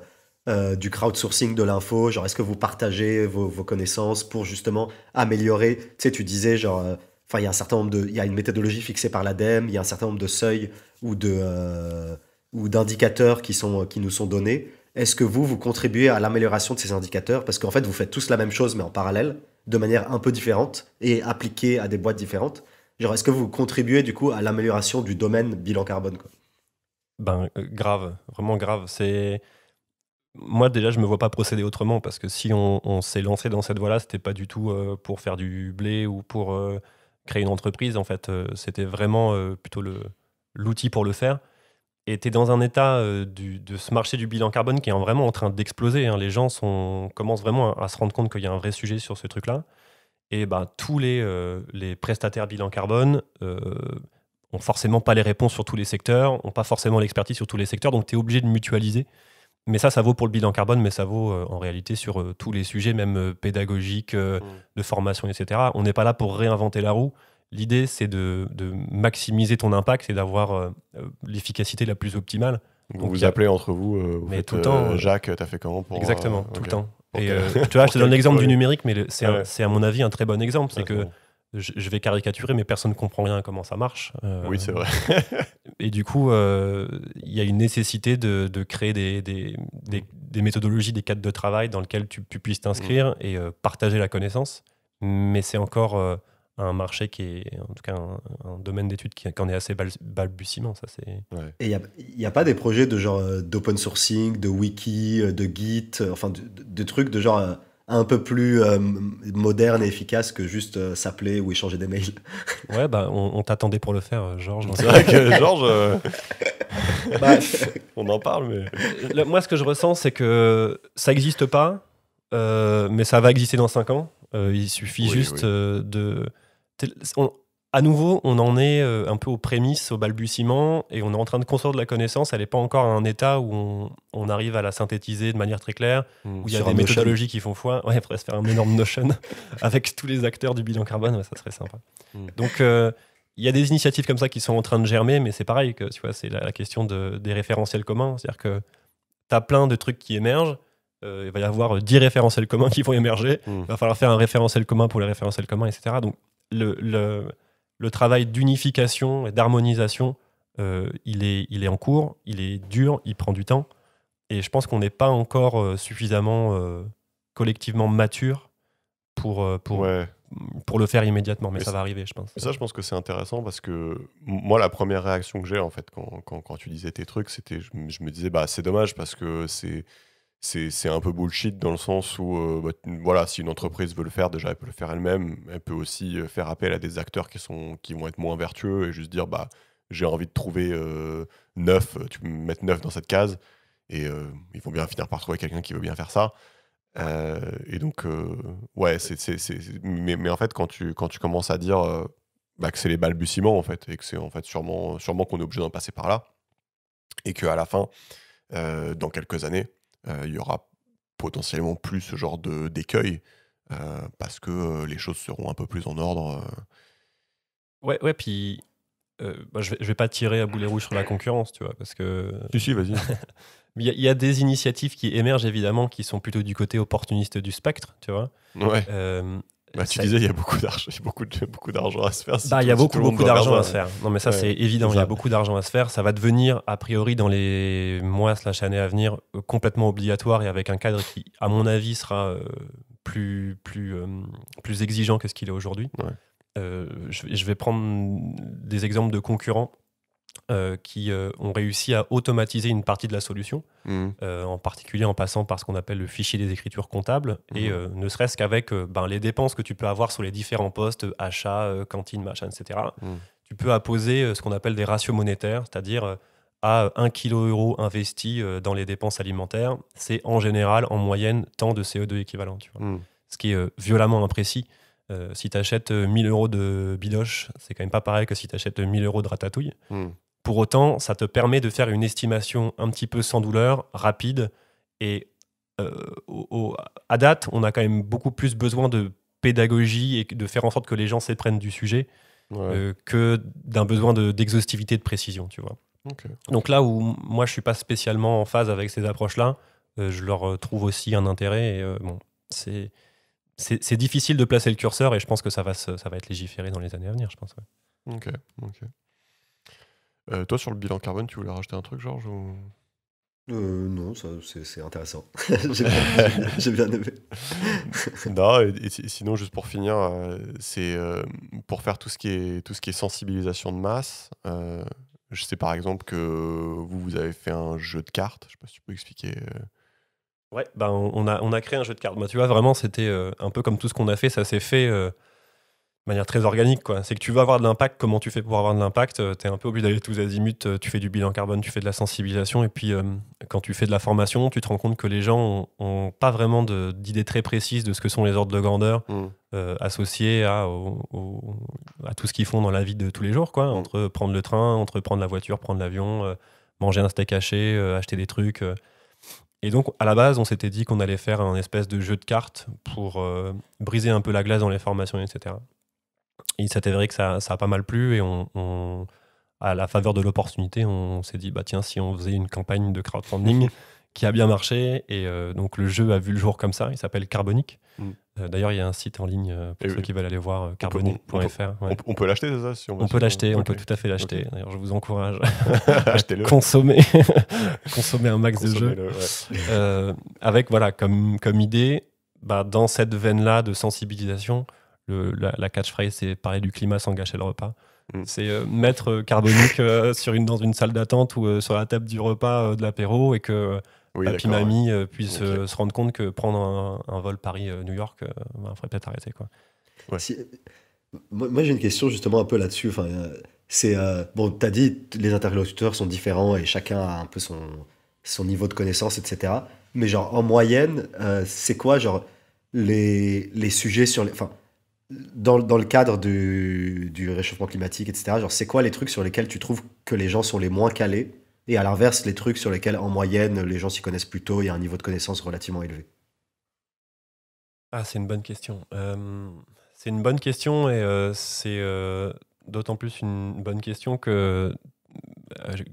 du crowdsourcing de l'info? Genre, est-ce que vous partagez vos connaissances pour justement améliorer? Tu sais, tu disais, genre, enfin, il y a une méthodologie fixée par l'ADEME, il y a un certain nombre de seuils ou d'indicateurs qui nous sont donnés. Est-ce que vous contribuez à l'amélioration de ces indicateurs? Parce qu'en fait, vous faites tous la même chose, mais en parallèle, de manière un peu différente et appliquée à des boîtes différentes. Genre, est-ce que vous contribuez du coup à l'amélioration du domaine bilan carbone, quoi? Grave, vraiment grave. Moi, déjà, je me vois pas procéder autrement parce que si on s'est lancé dans cette voie-là, c'était pas du tout pour faire du blé ou pour créer une entreprise. En fait, c'était vraiment plutôt l'outil pour le faire. Et tu es dans un état de ce marché du bilan carbone qui est vraiment en train d'exploser, hein. Les gens commencent vraiment à se rendre compte qu'il y a un vrai sujet sur ce truc-là. Et tous les prestataires bilan carbone ont forcément pas les réponses sur tous les secteurs, ont pas forcément l'expertise sur tous les secteurs, donc tu es obligé de mutualiser. Mais ça vaut pour le bilan carbone, mais ça vaut en réalité sur tous les sujets, même pédagogiques, de formation, etc. On n'est pas là pour réinventer la roue. L'idée, c'est de maximiser ton impact, c'est d'avoir l'efficacité la plus optimale. Donc vous appelez entre vous, mais tout le temps, Jacques, t'as fait comment pour... Exactement, tout le temps. Okay. Et tu vois, je te donne l'exemple du numérique, mais c'est à mon avis un très bon exemple. C'est que je vais caricaturer, mais personne ne comprend rien à comment ça marche. Oui, c'est vrai. Et du coup, il y a une nécessité de créer des méthodologies, des cadres de travail dans lesquels tu puisses t'inscrire et partager la connaissance. Mais c'est encore un marché qui est, en tout cas, un domaine d'études qui en est assez balbutiement. Ça, c'est... Ouais. Et il n'y a pas des projets de genre d'open sourcing, de wiki, de Git, enfin de trucs de genre un peu plus moderne et efficace que juste s'appeler ou échanger des mails? Ouais, on t'attendait pour le faire, Georges. C'est vrai que Georges, on en parle, mais... Moi, ce que je ressens, c'est que ça n'existe pas, mais ça va exister dans 5 ans. Il suffit juste de... À nouveau, on en est un peu aux prémices, au balbutiement, et on est en train de construire de la connaissance. Elle n'est pas encore à un état où on arrive à la synthétiser de manière très claire, où il y a des méthodologies qui font foi. Ouais, il faudrait se faire un énorme Notion avec tous les acteurs du bilan carbone, ça serait sympa. Donc, il y a des initiatives comme ça qui sont en train de germer, mais c'est pareil, que, tu vois, c'est la question des référentiels communs. C'est-à-dire que tu as plein de trucs qui émergent. Il va y avoir 10 référentiels communs qui vont émerger. Il va falloir faire un référentiel commun pour les référentiels communs, etc. Donc, le travail d'unification et d'harmonisation, il est en cours, il est dur, il prend du temps. Et je pense qu'on n'est pas encore suffisamment collectivement mature pour le faire immédiatement. Mais ça va arriver, je pense. Ça, je pense que c'est intéressant parce que moi, la première réaction que j'ai, en fait, quand tu disais tes trucs, c'était, je me disais, c'est dommage parce que c'est un peu bullshit dans le sens où voilà, si une entreprise veut le faire, déjà elle peut le faire elle-même. Elle peut aussi faire appel à des acteurs qui vont être moins vertueux et juste dire j'ai envie de trouver 9, tu peux me mettre 9 dans cette case et ils vont bien finir par trouver quelqu'un qui veut bien faire ça. Et donc ouais, mais en fait quand tu commences à dire que c'est les balbutiements en fait et que c'est en fait sûrement qu'on est obligé d'en passer par là et qu'à la fin dans quelques années il y aura potentiellement plus ce genre d'écueil parce que les choses seront un peu plus en ordre. Ouais, puis je vais pas tirer à boulet rouge sur la concurrence, tu vois, parce que... Si, vas-y. Il y a des initiatives qui émergent, évidemment, qui sont plutôt du côté opportuniste du spectre, tu vois. Ouais. Tu disais, il y a beaucoup d'argent à se faire. Il y a beaucoup d'argent à se faire. Non, mais ça, c'est évident. Il y a beaucoup d'argent à se faire. Ça va devenir, a priori, dans les mois/années à venir, complètement obligatoire et avec un cadre qui, à mon avis, sera plus exigeant que ce qu'il est aujourd'hui. Ouais. Je vais prendre des exemples de concurrents qui ont réussi à automatiser une partie de la solution, en particulier en passant par ce qu'on appelle le fichier des écritures comptables, et ne serait-ce qu'avec les dépenses que tu peux avoir sur les différents postes, achats, cantine, machin, etc. Tu peux apposer ce qu'on appelle des ratios monétaires, c'est-à-dire à 1 kg investi dans les dépenses alimentaires, c'est en général, en moyenne, tant de CO2 équivalent. Tu vois. Ce qui est violemment imprécis. Si tu achètes 1 000 € de bidoche, c'est quand même pas pareil que si tu achètes 1 000 € de ratatouille. Pour autant, ça te permet de faire une estimation un petit peu sans douleur, rapide. Et à date, on a quand même beaucoup plus besoin de pédagogie et de faire en sorte que les gens s'éprennent du sujet que d'un besoin d'exhaustivité, de précision. Tu vois. Okay. Donc là où moi, je ne suis pas spécialement en phase avec ces approches-là, je leur trouve aussi un intérêt. Et, bon, c'est difficile de placer le curseur et je pense que ça va être légiféré dans les années à venir, je pense. Ouais. Ok. Toi, sur le bilan carbone, tu voulais rajouter un truc, Georges ou... Non, ça, c'est intéressant. J'ai bien aimé. Non, et sinon, juste pour finir, c'est pour faire tout ce qui est sensibilisation de masse. Je sais par exemple que vous avez fait un jeu de cartes. Je sais pas si tu peux expliquer. Ouais, ben on a créé un jeu de cartes. Bah, tu vois, vraiment, c'était un peu comme tout ce qu'on a fait, ça s'est fait de manière très organique, quoi. C'est que tu veux avoir de l'impact, comment tu fais pour avoir de l'impact? Tu es un peu obligé d'aller tous azimuts, tu fais du bilan carbone, tu fais de la sensibilisation, et puis quand tu fais de la formation, tu te rends compte que les gens ont pas vraiment d'idées très précises de ce que sont les ordres de grandeur associés à tout ce qu'ils font dans la vie de tous les jours, quoi. Entre prendre le train, entre prendre la voiture, prendre l'avion, manger un steak haché, acheter des trucs. Et donc, à la base, on s'était dit qu'on allait faire un espèce de jeu de cartes pour briser un peu la glace dans les formations, etc. Et il s'est avéré que ça a pas mal plu et à la faveur de l'opportunité, on s'est dit, bah tiens, si on faisait une campagne de crowdfunding qui a bien marché, et donc le jeu a vu le jour comme ça, il s'appelle Carbonic. D'ailleurs, il y a un site en ligne pour ceux qui veulent aller voir, carbonic.fr. On peut l'acheter, c'est ça, si on peut l'acheter, on peut tout à fait l'acheter. D'ailleurs, je vous encourage achetez-le. consommer un max de jeux. Avec, voilà, comme idée, bah, dans cette veine-là de sensibilisation, la catchphrase, c'est parler du climat sans gâcher le repas. C'est mettre Carbonic dans une salle d'attente ou sur la table du repas de l'apéro, et que papy, mamie puissent se rendre compte que prendre un vol Paris-New York, faudrait peut-être arrêter, quoi. Ouais. Moi, j'ai une question justement un peu là-dessus. Enfin, bon, t'as dit les interlocuteurs sont différents et chacun a un peu son niveau de connaissance, etc. Mais genre en moyenne, c'est quoi genre les sujets enfin, dans le cadre du réchauffement climatique, etc. Genre, c'est quoi les trucs sur lesquels tu trouves que les gens sont les moins calés, et à l'inverse, les trucs sur lesquels, en moyenne, les gens s'y connaissent plutôt, il y a un niveau de connaissance relativement élevé? Ah, c'est une bonne question. C'est une bonne question, et c'est d'autant plus une bonne question que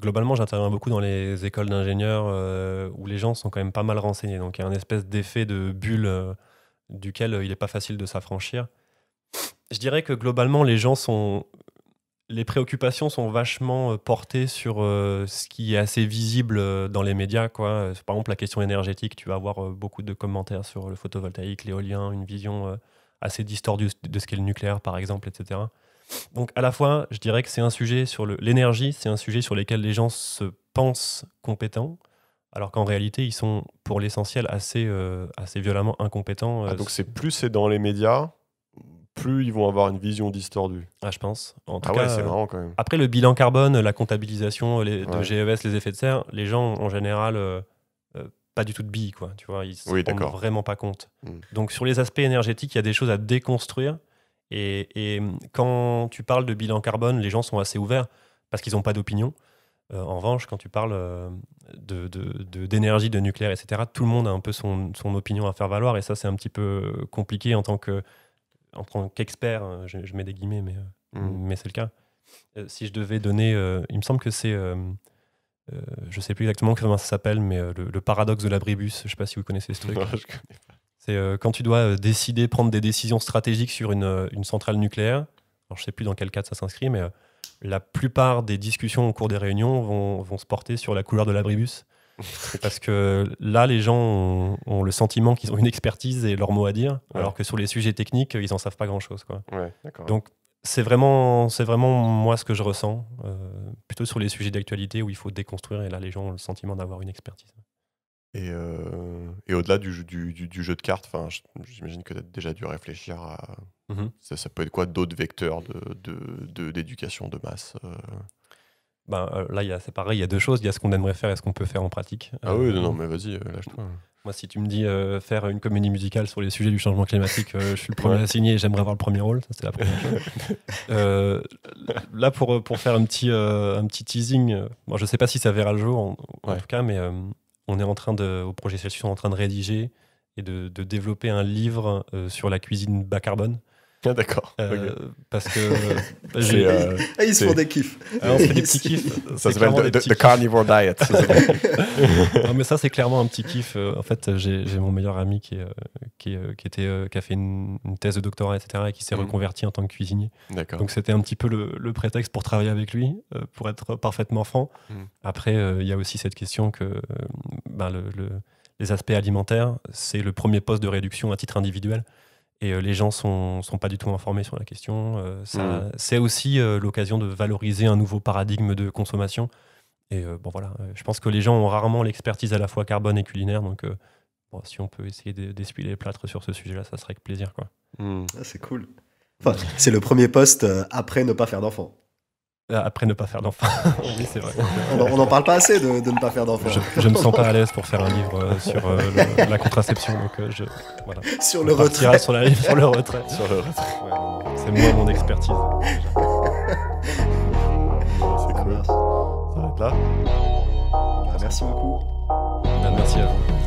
globalement, j'interviens beaucoup dans les écoles d'ingénieurs où les gens sont quand même pas mal renseignés. Donc il y a un espèce d'effet de bulle duquel il n'est pas facile de s'affranchir. Je dirais que globalement, les préoccupations sont vachement portées sur ce qui est assez visible dans les médias, quoi. Par exemple, la question énergétique, tu vas avoir beaucoup de commentaires sur le photovoltaïque, l'éolien, une vision assez distordue de ce qu'est le nucléaire, par exemple, etc. Donc, à la fois, je dirais que c'est un sujet sur l'énergie, c'est un sujet sur lequel les gens se pensent compétents, alors qu'en réalité, ils sont, pour l'essentiel, assez violemment incompétents. Donc, plus c'est dans les médias, plus ils vont avoir une vision distordue. Ah, je pense. En tout cas, ouais, c'est marrant quand même. Après, le bilan carbone, la comptabilisation de GES, les effets de serre, les gens, en général, pas du tout de billes, quoi. Tu vois, ils ne se rendent vraiment pas compte. Donc, sur les aspects énergétiques, il y a des choses à déconstruire. Et quand tu parles de bilan carbone, les gens sont assez ouverts parce qu'ils n'ont pas d'opinion. En revanche, quand tu parles d'énergie, de nucléaire, etc., tout le monde a un peu son opinion à faire valoir. Et ça, c'est un petit peu compliqué en tant qu'expert, je mets des guillemets, mais c'est le cas. Si je devais donner, il me semble que c'est, je ne sais plus exactement comment ça s'appelle, mais le paradoxe de l'abribus, je ne sais pas si vous connaissez ce truc. Non, je connais pas. C'est quand tu dois prendre des décisions stratégiques sur une centrale nucléaire. Alors, je ne sais plus dans quel cadre ça s'inscrit, mais la plupart des discussions au cours des réunions vont se porter sur la couleur de l'abribus. Parce que là, les gens ont le sentiment qu'ils ont une expertise et leur mot à dire, alors que sur les sujets techniques, ils n'en savent pas grand-chose, quoi. Ouais, d'accord. Donc, c'est vraiment moi ce que je ressens, plutôt sur les sujets d'actualité où il faut déconstruire, et là, les gens ont le sentiment d'avoir une expertise. Et au-delà du jeu de cartes, j'imagine que tu as déjà dû réfléchir à... Ça peut être quoi d'autres vecteurs d'éducation de masse là, c'est pareil, il y a deux choses. Il y a ce qu'on aimerait faire et ce qu'on peut faire en pratique. Ah oui, non, mais vas-y, lâche-toi. Moi, si tu me dis faire une comédie musicale sur les sujets du changement climatique, je suis le premier à signer et j'aimerais avoir le premier rôle. Ça, c'est la première chose. Là, pour faire un petit teasing, je ne sais pas si ça verra le jour, en tout cas, mais on est au projet Celsius, on est en train de rédiger et de développer un livre sur la cuisine bas carbone. D'accord. Ok. Parce que C'est, Ils se font des kiffs. on se fait des petits kiffs. ça C'est s'appelle clairement des the petits kiffs. carnivore diet. Non, mais ça, c'est clairement un petit kiff. En fait, j'ai mon meilleur ami qui a fait une thèse de doctorat, etc., et qui s'est reconverti en tant que cuisinier. D'accord. Donc, c'était un petit peu le prétexte pour travailler avec lui, pour être parfaitement franc. Après, il y a aussi cette question que les aspects alimentaires, c'est le premier poste de réduction à titre individuel. Et les gens sont pas du tout informés sur la question. C'est aussi l'occasion de valoriser un nouveau paradigme de consommation. Et je pense que les gens ont rarement l'expertise à la fois carbone et culinaire. Donc, si on peut essayer d'essuyer les plâtres sur ce sujet-là, ça serait avec plaisir, quoi. Ah, c'est cool. Enfin, c'est le premier poste après ne pas faire d'enfant. Après ne pas faire d'enfant. Oui, c'est vrai. On n'en parle pas assez de ne pas faire d'enfant. Je me sens pas à l'aise pour faire un livre sur la contraception. Donc, voilà. Sur On le partira retrait. sur le retrait. Sur le retrait. Ouais, non, c'est moi mon expertise. C'est cool. Ça va être là. Merci beaucoup. Merci à vous.